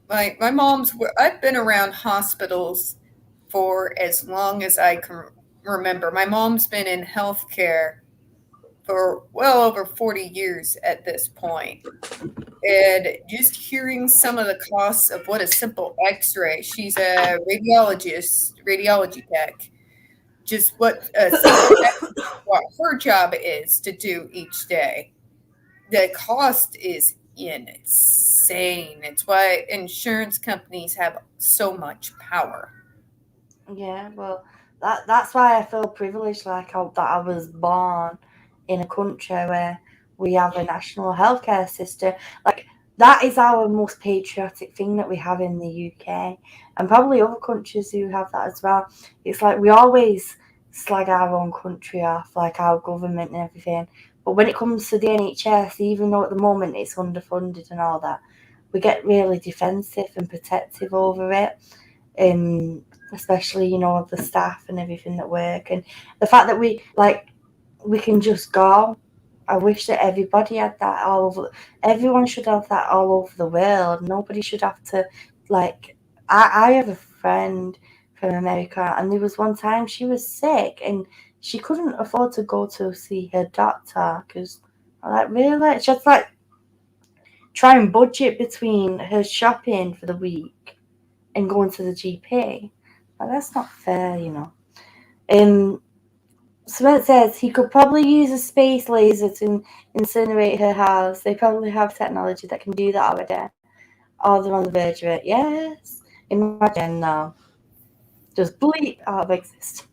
my mom's. I've been around hospitals for as long as I can remember. My mom's been in healthcare for well over 40 years at this point. And just hearing some of the costs of what a simple x-ray, she's a radiology tech, just what a simple what her job is to do each day. The cost is insane. It's why insurance companies have so much power. Yeah, well, that's why I feel privileged, like, that I was born in a country where we have a national healthcare system. Like, that is our most patriotic thing that we have in the UK, and probably other countries who have that as well. It's like we always slag our own country off, like our government and everything. But when it comes to the NHS, even though at the moment it's underfunded and all that, we get really defensive and protective over it. Especially, the staff and everything that work, and the fact that we can just go. I wish that everybody had that all over. Everyone should have that all over the world. Nobody should have to, like. I have a friend from America, and there was one time she was sick and she couldn't afford to go to see her doctor because, like, really, she had to, like, try and budget between her shopping for the week and going to the GP. Like, that's not fair. Smith says he could probably use a space laser to incinerate her house. They probably have technology that can do that already. Or they're on the verge of it. Yes. Imagine now. Just bleep out of existence.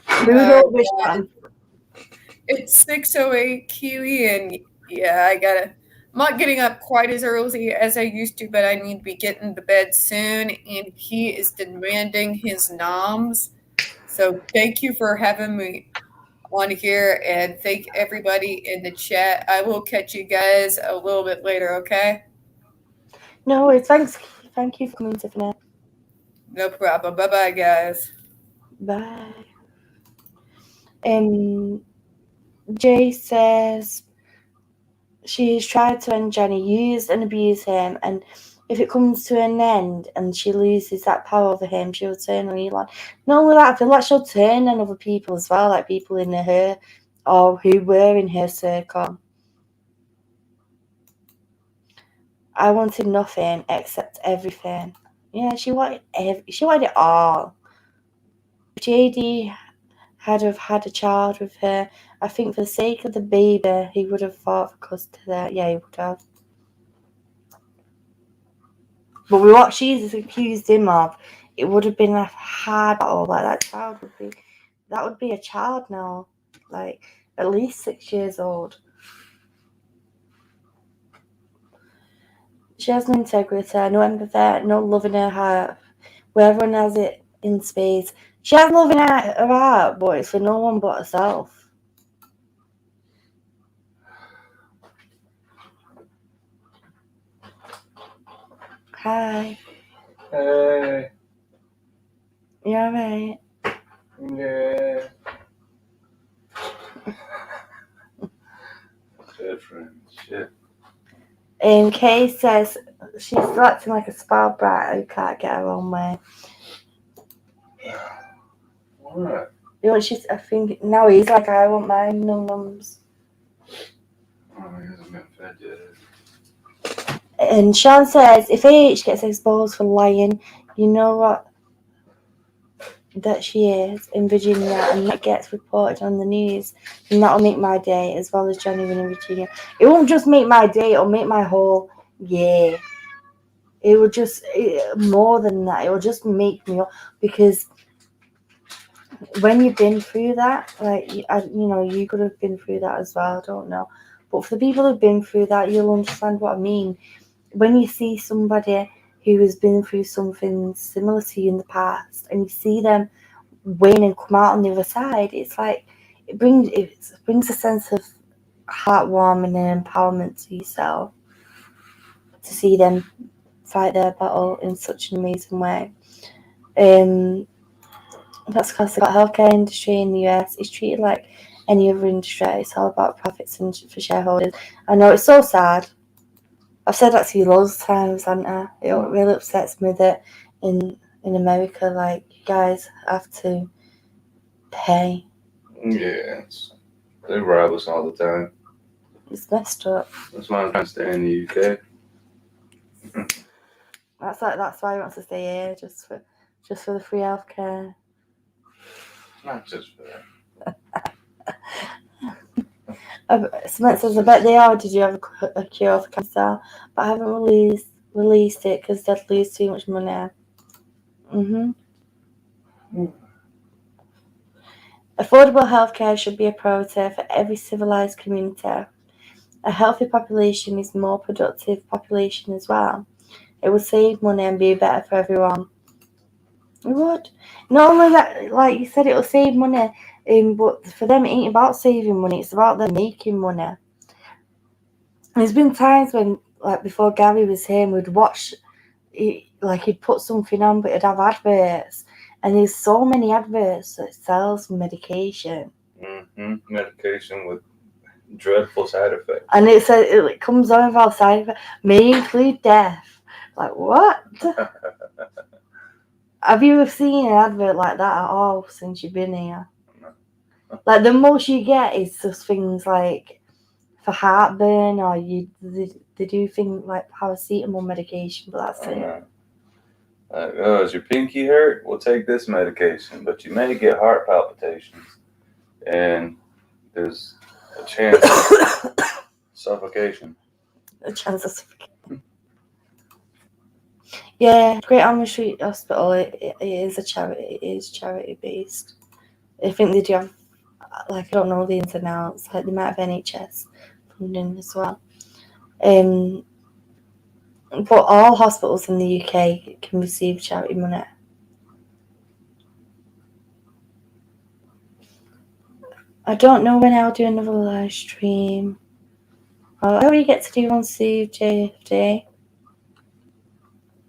Who don't wish that? It's 6:08 Kiwi, and yeah, I'm not getting up quite as early as I used to, but I need to be getting to bed soon. And he is demanding his noms. So thank you for having me on here, and thank everybody in the chat. I will catch you guys a little bit later, okay? No worries. Thank you for coming, Tiffany. No problem. Bye bye, guys. Bye. Jay says she's tried to end Johnny, used and abused him, and if it comes to an end and she loses that power over him, she'll turn on Elon. Not only that, I feel like she'll turn on other people as well, like people in her or who were in her circle. I wanted nothing except everything. Yeah, she wanted it all. If JD had have had a child with her, I think for the sake of the baby, he would have fought for custody. Yeah, he would have. But with what she's accused him of, it would have been a hard battle. Like, that would be a child now, like at least 6 years old. She has no integrity, no empathy, no love in her heart. Where everyone has it in space. She has love in her heart, but it's for no one but herself. Hi. Hey. You alright? Yeah. Different shit. Kay says she's acting like a spoiled brat who can't get her own way. What? You know, I think now he's like, I want mine, no mums. Oh, he hasn't been fed yet. And Sean says, if AH gets exposed for lying, you know what that she is in Virginia, and that gets reported on the news, and that'll make my day, as well as Johnny winning Virginia. It won't just make my day, it'll make my whole year. It will just, more than that, it will just make me up, because when you've been through that, like, you know, you could have been through that as well, I don't know. But for the people who've been through that, you'll understand what I mean. When you see somebody who has been through something similar to you in the past, and you see them win and come out on the other side, it's like, it brings a sense of heartwarming and empowerment to yourself to see them fight their battle in such an amazing way. That's because the healthcare industry in the US is treated like any other industry. It's all about profits and for shareholders. I know, it's so sad. I've said that to you loads of times, haven't I? It really upsets me that in America, like, you guys have to pay. Yeah, they rob us all the time. It's messed up. That's why I'm trying to stay in the UK. That's why he wants to stay here, just for the free healthcare. Not just for that. Cement says, I bet they are. Did you have a cure for cancer? But I haven't released it because they'd lose too much money. Affordable healthcare should be a priority for every civilized community. A healthy population is a more productive population as well. It would save money and be better for everyone. It would. Not only that, like you said, it will save money, but for them, it ain't about saving money. It's about them making money. There's been times when, like before Gary was here, we'd watch, like he'd put something on, but it'd have adverts. And there's so many adverts that sells medication. Medication with dreadful side effects. And it says it comes on with side effects, may include death. Like, what? Have you ever seen an advert like that at all since you've been here? No. Like, the most you get is just things like for heartburn, or they do things like paracetamol medication, but that's it. Like, oh, is your pinky hurt? We'll take this medication, but you may get heart palpitations, and there's a chance of suffocation. A chance of suffocation. Yeah, Great Ormond Street Hospital, it is a charity. It is charity based. I think they do have, like, I don't know the ins and outs. Like, they might have NHS funding as well. But all hospitals in the UK can receive charity money. I don't know when I'll do another live stream. I hope you get to do one soon, JFD.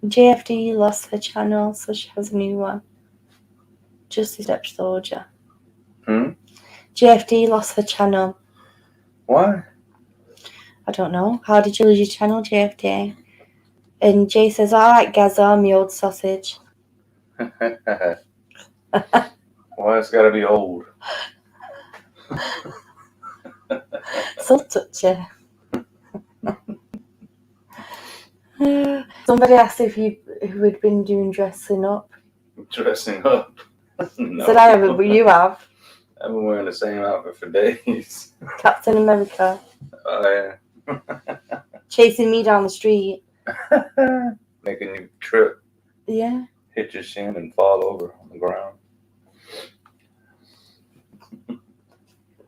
JFD lost her channel, so she has a new one. Justice Depp Soldier. JFD lost her channel. Why? I don't know. How did you lose your channel, JFD? And Jay says, alright, Gaza, me old sausage. Why it's gotta be old? So touchy. Somebody asked who had been doing dressing up. Dressing up? No. Said I haven't, but you have. I've been wearing the same outfit for days. Captain America. Oh, yeah. Chasing me down the street. Making you trip. Yeah. Hit your shin and fall over on the ground.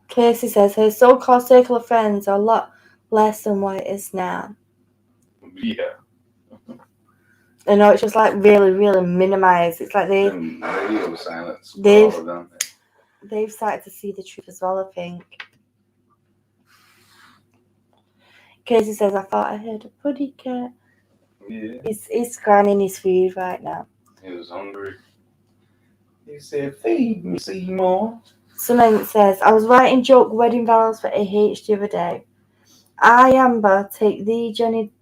Casey says her so-called circle of friends are a lot less than what it is now. Yeah. I know it's just like really, really minimized. It's like And radio silence. they've- all of them. they've started to see the truth as well, I think. Casey says, I thought I heard a puddy cat. Yeah, He's scanning his food right now. he was hungry. He said, "Feed me, Seymour." Cement says, I was writing joke wedding vows for AH the other day. I, Amber, take thee, Jenny,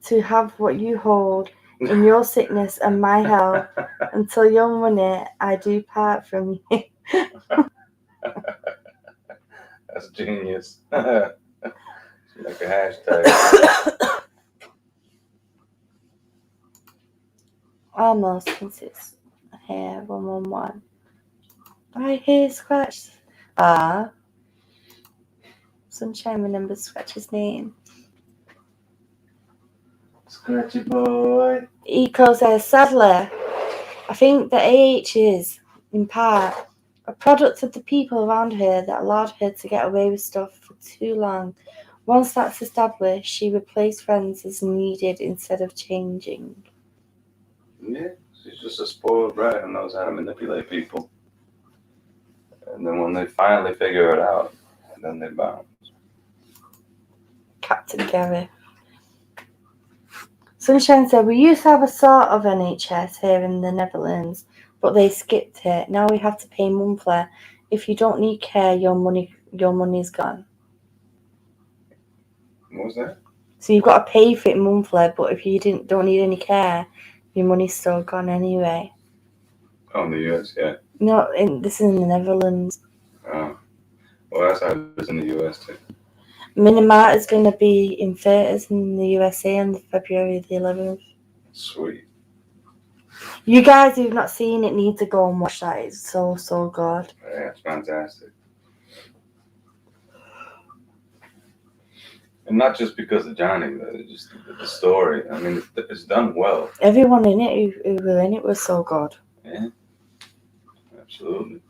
to have what you hold in your sickness and my health until your money I do part from you. That's genius. Like a hashtag. Almost consist here 111. I hear scratch. Sunshine remembers Scratch's name. Scratchy boy. Eco says, sadly, I think that AH is, in part, a product of the people around her that allowed her to get away with stuff for too long. Once that's established, she replaced friends as needed instead of changing. Yeah, she's just a spoiled brat who knows how to manipulate people. And then when they finally figure it out, then they bounce. Captain Gary. Sunshine said, we used to have a sort of NHS here in the Netherlands, but they skipped it. Now we have to pay monthly. If you don't need care, your money's gone. What was that? So you've got to pay for it monthly, but if you don't need any care, your money's still gone anyway. Oh, in the US, yeah. No, this is in the Netherlands. Oh. Well, that's how it is in the US, too. Minimart is going to be in theatres in the USA on February the 11th. Sweet. You guys who've not seen it need to go and watch that. It's so, so good. Yeah, it's fantastic. And not just because of Johnny, but just the story. I mean, it's done well. Everyone in it who were in it was so good. Yeah, absolutely.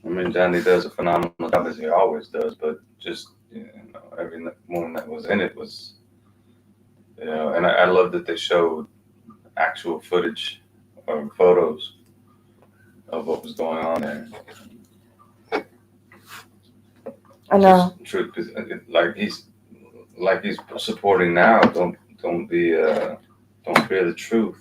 I mean, Johnny does a phenomenal job as he always does, but just, everyone that was in it was, and I love that they showed actual footage or photos of what was going on there. I know. Just truth, like he's supporting now. Don't fear the truth.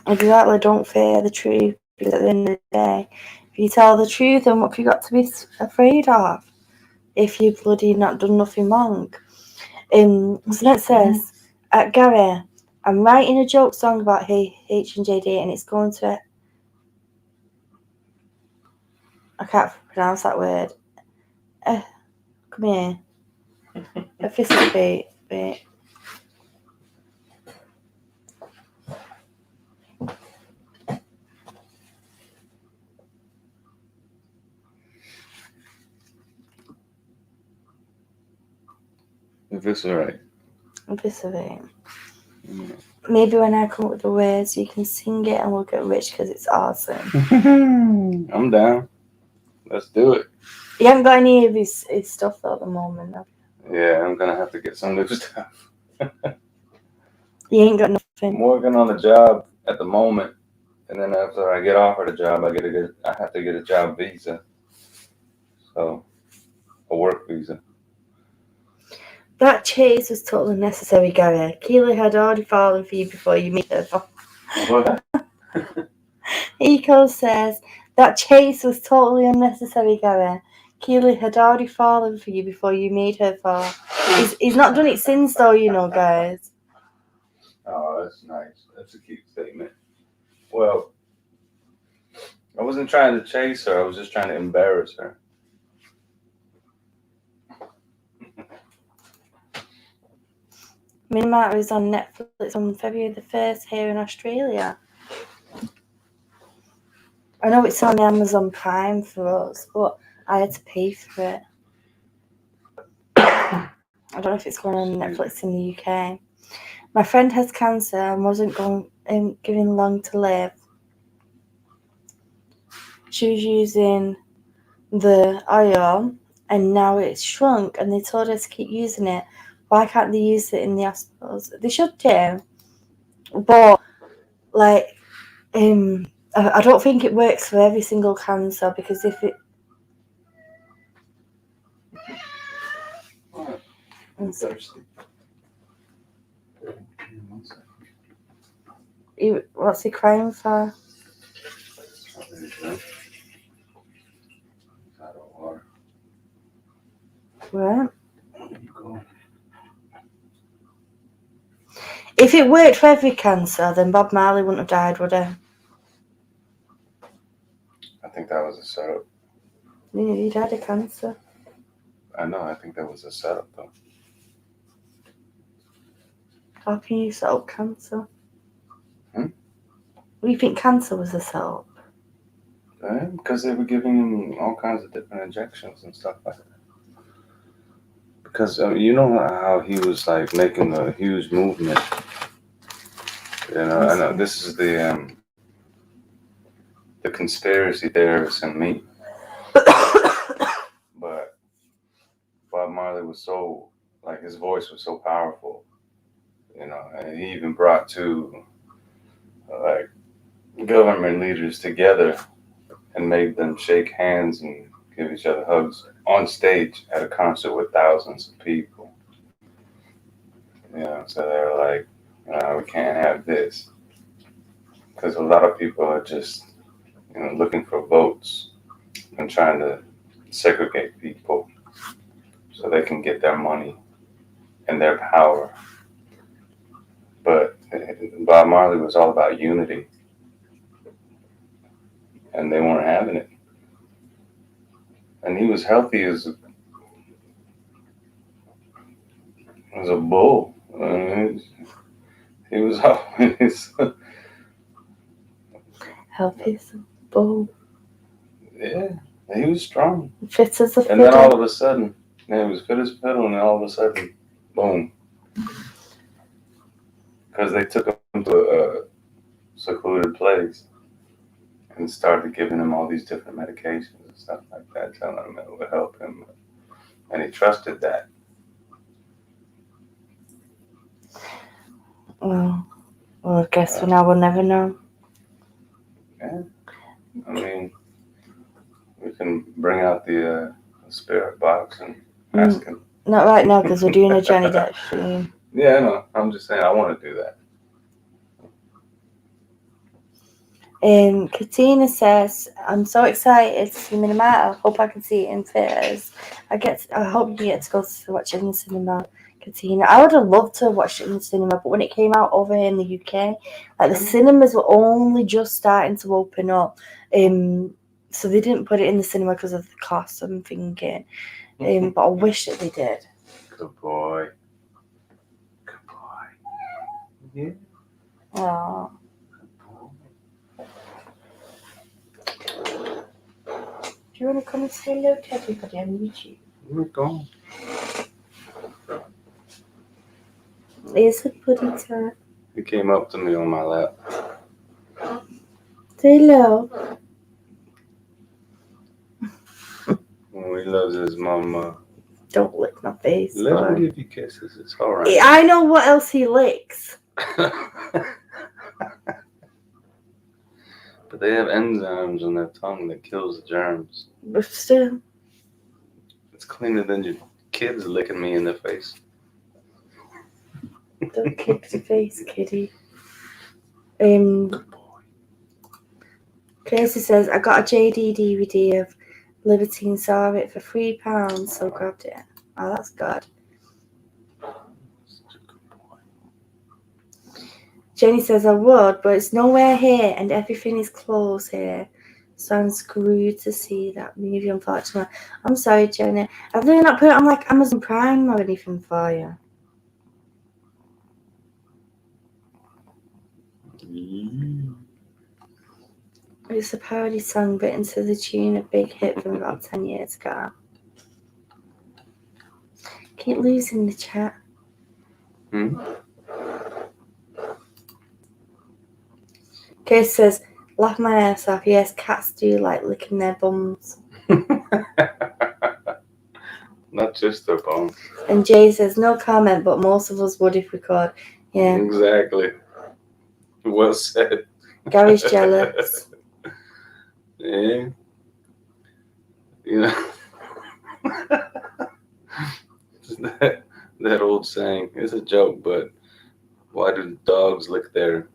Exactly, don't fear the truth, because at the end of the day, if you tell the truth, then what have you got to be afraid of? If you've bloody not done nothing wrong. So it says, Gary, I'm writing a joke song about H and JD, and it's going to... I can't pronounce that word. Come here. A fist of bait. Eviscerate. A fist of bait. Yeah. Maybe when I come up with the words, you can sing it and we'll get rich because it's awesome. I'm down. Let's do it. You haven't got any of his stuff though at the moment, have you? Yeah, I'm gonna have to get some new stuff. You ain't got I'm nothing. working on a job at the moment, and then after I get offered a job, I have to get a job visa. So, a work visa. That chase was totally necessary, Gary. Keely had already fallen for you before you meet her. What? Eco says, that chase was totally unnecessary, Gary. Keely had already fallen for you before you made her fall. He's not done it since though, you know, guys. Oh, that's nice. That's a cute statement. Well, I wasn't trying to chase her. I was just trying to embarrass her. Minimart is on Netflix on February the 1st here in Australia. I know it's on Amazon Prime for us, but I had to pay for it. I don't know if it's going on Netflix in the UK. My friend has cancer and wasn't given long to live. She was using the oil and now it's shrunk, and they told her to keep using it. Why can't they use it in the hospitals? They should do, but like, I don't think it works for every single cancer, because if it I'm thirsty. what's he crying for? Right. If it worked for every cancer, then Bob Marley wouldn't have died, would he? I think that was a setup. He died of cancer. I know. I think that was a setup, though. How can you set up cancer? Hmm? What do you think cancer was a setup? Because they were giving him all kinds of different injections and stuff like that. Because you know how he was like making a huge movement. I know this is the conspiracy theorist in me. But Bob Marley was so, like, his voice was so powerful, and he even brought two like government leaders together and made them shake hands and give each other hugs on stage at a concert with thousands of people. So they're like, we can't have this, because a lot of people are just looking for votes and trying to segregate people so they can get their money and their power. But Bob Marley was all about unity, and they weren't having it. And he was healthy as a bull. He was always Healthy as a bull. Yeah, he was strong. Fit as a fiddle. And then all of a sudden, he was fit as a fiddle, and then all of a sudden, boom. Because they took him to a secluded place and started giving him all these different medications and stuff like that, telling him it would help him. And he trusted that. Well, I guess for now we'll never know. Yeah. I mean, we can bring out the spirit box and ask him. Not right now, because we're doing a Johnny Depp stream. Yeah, I know. I'm just saying, I want to do that. Katina says, I'm so excited to see Minamata. Hope I can see it in theaters. I hope you get to go to watch it in the cinema, Katina. I would have loved to have watched it in the cinema, but when it came out over here in the UK, like, the cinemas were only just starting to open up. So they didn't put it in the cinema because of the cost, I'm thinking. But I wish that they did. Good boy. Good boy. Yeah. Oh. Do you want to come and say hello to everybody on YouTube? Where we going? It's a putty time. He came up to me on my lap. Say hello. Oh, he loves his mama. Don't lick my face. Let him give you kisses. It's all right. I know what else he licks. But they have enzymes on their tongue that kills the germs. But still. It's cleaner than your kids licking me in the face. Don't kick the face, kitty. Good boy. Casey says, I got a JD DVD of Liberty and saw it for £3, so grabbed it. Oh, that's good. Such a good boy. Jenny says, I would, but it's nowhere here and everything is closed here. So I'm screwed to see that movie, unfortunately. I'm sorry, Jenny. Have they not put it on like Amazon Prime or anything for you? It's a parody song written to the tune of Big Hit from about 10 years ago. Keep losing the chat. Case says, laugh my ass off. Yes, cats do like licking their bums. Not just their phone. And Jay says, no comment, but most of us would if we could. Yeah, Exactly. Well said. Gary's jealous. Yeah. You know, that old saying. It's a joke, but why do dogs lick their?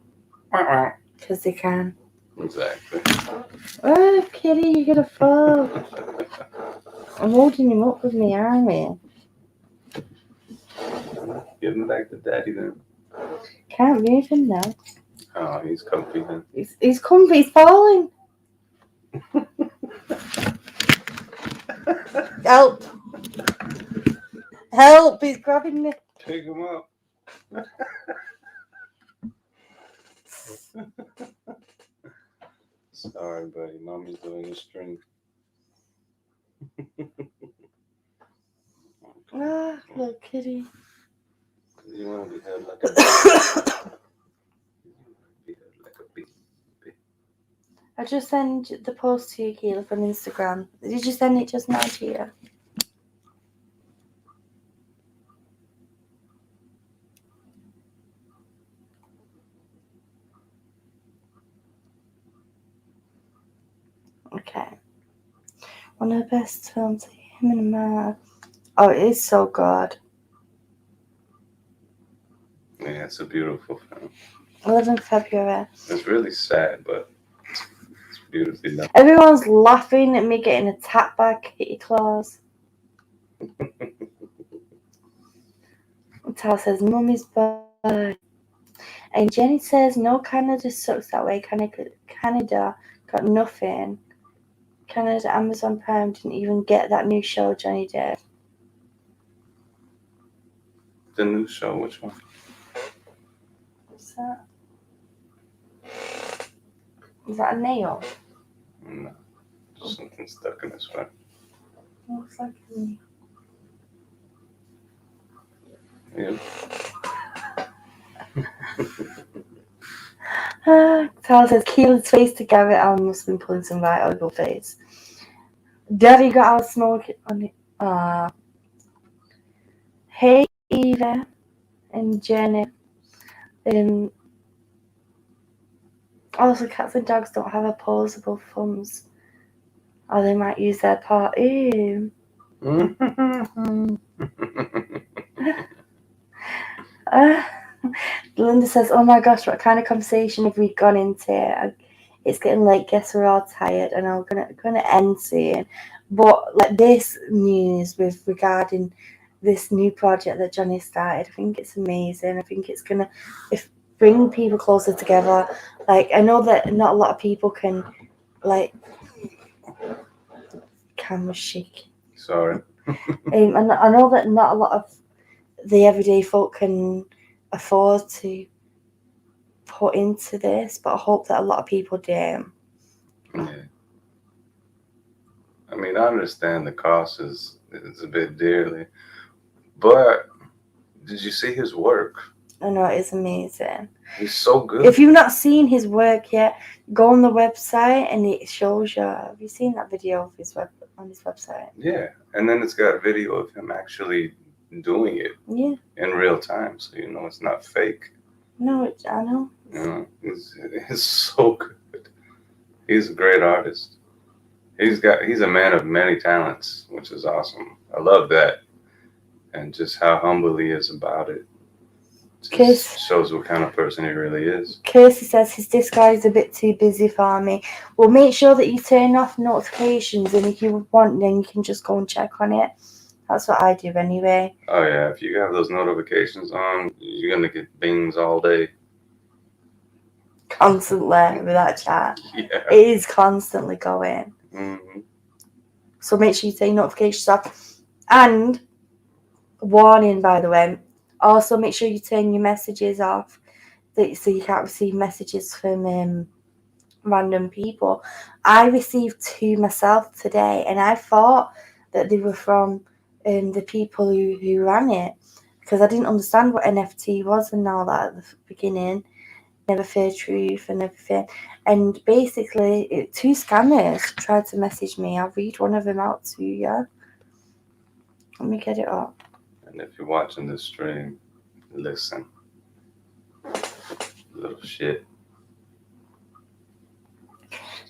Because they can. Exactly. Oh, kitty, you're going to fall. I'm holding him up with my arm here. Give him back to daddy then. Can't move him now. Oh, he's comfy then. He's comfy, he's falling. Help! Help! He's grabbing me. Take him up. Sorry, buddy. Mommy's doing the string. Ah, little kitty. You want to be held like a baby. Be held like a baby. I just sent the post to you, Keela, from Instagram. Did you send it just now to you? Okay. One of the best films, him and Mark. Oh, it is so good. Yeah, it's a beautiful film. 11th February. It's really sad, but it's beautifully done. Everyone's laughing at me getting attacked by kitty claws. Tal says, Mummy's bad. And Jenny says, no, Canada sucks that way. Canada got nothing. Canada, Amazon Prime didn't even get that new show Johnny did. The new show, which one? What's that? Is that a nail? No, just something stuck in his foot. Looks like a nail. Yeah. Tal says, Keelan's face to Garrett Allen must have been pulling some right out of your face. Daddy got out smoking on it. Hey, Eva and Jenny. Also, cats and dogs don't have opposable thumbs. Or they might use their paw. Ew. Linda says, oh my gosh, what kind of conversation have we gone into? It's getting late, guess we're all tired, and I'm gonna end soon. But like this news with regarding this new project that Johnny started, I think it's amazing. I think it's gonna bring people closer together. Like, I know that not a lot of people can, like, camera shake. Sorry. And I know that not a lot of the everyday folk can afford to put into this, but I hope that a lot of people do. Yeah. I mean, I understand the cost is a bit dearly, but did you see his work? I know, it's amazing. He's so good. If you've not seen his work yet, go on the website and it shows you. Have you seen that video of his on his website? Yeah, and then it's got video of him actually doing it. Yeah. In real time, so you know it's not fake. No, I know. You know, he's so good. He's a great artist. He's a man of many talents, which is awesome. I love that, and just how humble he is about it. Just shows what kind of person he really is. Kirsty says his Discord is a bit too busy for me. Well, make sure that you turn off notifications, and if you want, then you can just go and check on it. That's what I do anyway. Oh yeah, if you have those notifications on, you're gonna get bings all day. Constantly with that chat. Yeah. It is constantly going. Mm-hmm. So make sure you turn notifications off. And warning, by the way, also make sure you turn your messages off, so you can't receive messages from random people. I received 2 myself today, and I thought that they were from the people who ran it, because I didn't understand what NFT was and all that at the beginning. Never Fair Truth and everything. And basically, 2 scammers tried to message me. I'll read one of them out to you. Let me get it up. And if you're watching this stream, listen. Little shit.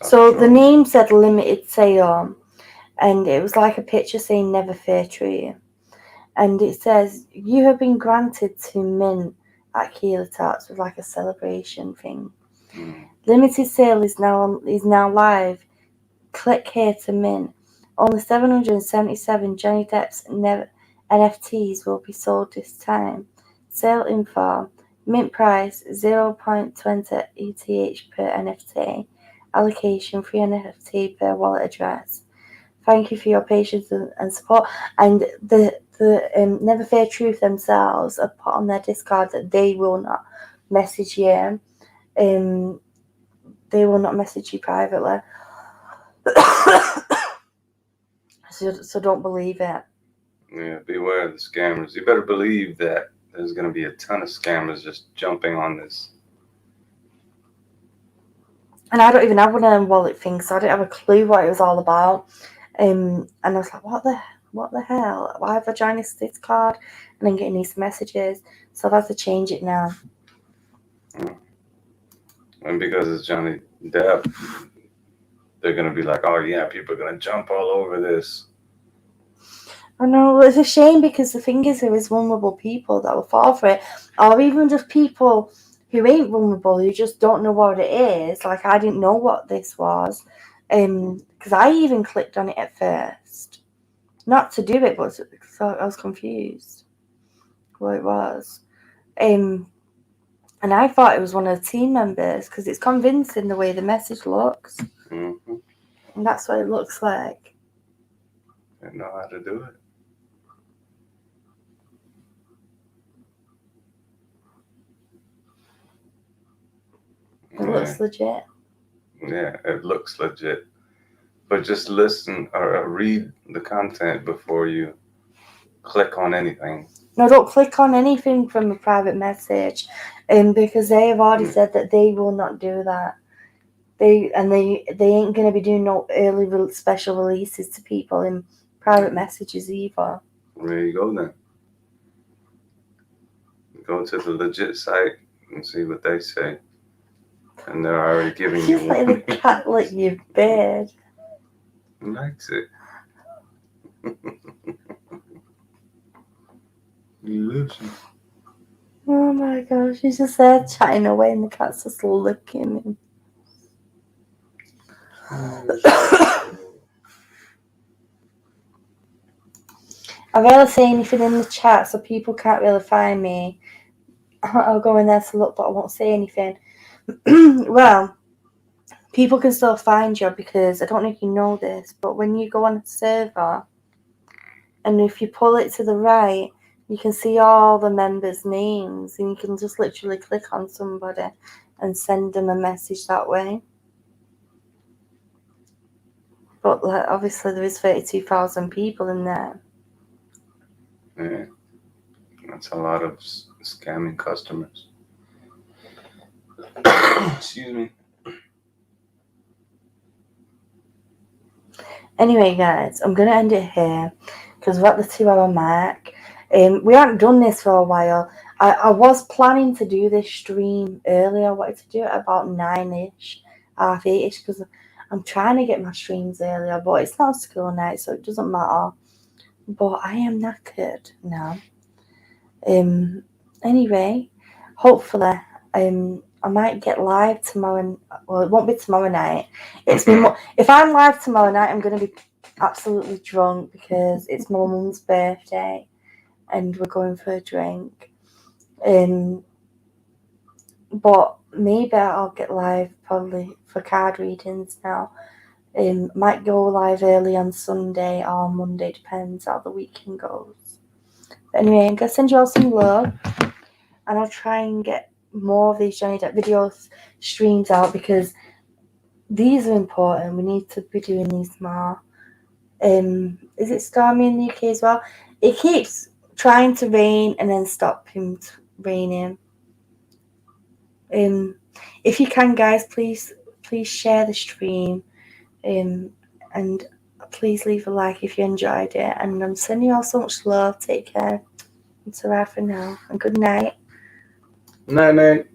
So the name said limited sale, and it was like a picture saying never fair trade. And it says, you have been granted to mint at Keela Tarts with like a celebration thing. Limited sale is now live. Click here to mint. Only 777 Johnny Depp's NFTs will be sold this time. Sale info. Mint price 0.20 ETH per NFT. Allocation 3 NFT per wallet address. Thank you for your patience and support. And the Never Fair Truth themselves have put on their Discord that they will not message you. They will not message you privately. So don't believe it. Yeah, beware of the scammers. You better believe that there's going to be a ton of scammers just jumping on this. And I don't even have one of them wallet things, so I didn't have a clue what it was all about. And I was like, what the hell? Why have I joined this Discord? And then getting these messages. So I've had to change it now. And because it's Johnny Depp, they're going to be like, oh yeah, people are going to jump all over this. I know, it's a shame because the thing is there is vulnerable people that will fall for it. Or even just people who ain't vulnerable, who just don't know what it is. Like, I didn't know what this was. Because I even clicked on it at first. Not to do it, but so I was confused what it was. And I thought it was one of the team members because it's convincing the way the message looks. Mm-hmm. And that's what it looks like. They know how to do it. It looks legit. Yeah, it looks legit. But just listen or read the content before you click on anything. No, don't click on anything from a private message, because they have already said that they will not do that. They ain't gonna be doing no early special releases to people in private messages either. There you go then. Go to the legit site and see what they say. And they're already giving you like the cat lick your bed. He likes it. He loves you. Oh my gosh, he's just there chatting away and the cat's just licking him. I rarely say anything in the chat, so people can't really find me. I'll go in there to look, but I won't say anything. Well, people can still find you because I don't know if you know this, but when you go on a server and if you pull it to the right, you can see all the members' names and you can just literally click on somebody and send them a message that way. But obviously there is 32,000 people in there. Yeah, that's a lot of scamming customers. Excuse me. Anyway, guys, I'm going to end it here because we're at the 2-hour mark. We haven't done this for a while. I was planning to do this stream earlier. I wanted to do it about 9-ish, half 8-ish, because I'm trying to get my streams earlier, but it's not school night, so it doesn't matter. But I am knackered now. Anyway, hopefully, I might get live tomorrow. Well, it won't be tomorrow night. If I'm live tomorrow night, I'm going to be absolutely drunk because it's my mum's birthday and we're going for a drink. But maybe I'll get live probably for card readings now. Might go live early on Sunday or Monday, depends how the weekend goes. But anyway, I'm going to send you all some love and I'll try and get more of these Johnny Depp videos streams out because these are important. We need to be doing these more. Is it stormy in the UK as well? It keeps trying to rain and then stop him raining. If you can, guys, please share the stream. And please leave a like if you enjoyed it. And I'm sending you all so much love. Take care. It's alright for now. And good night. Night, night.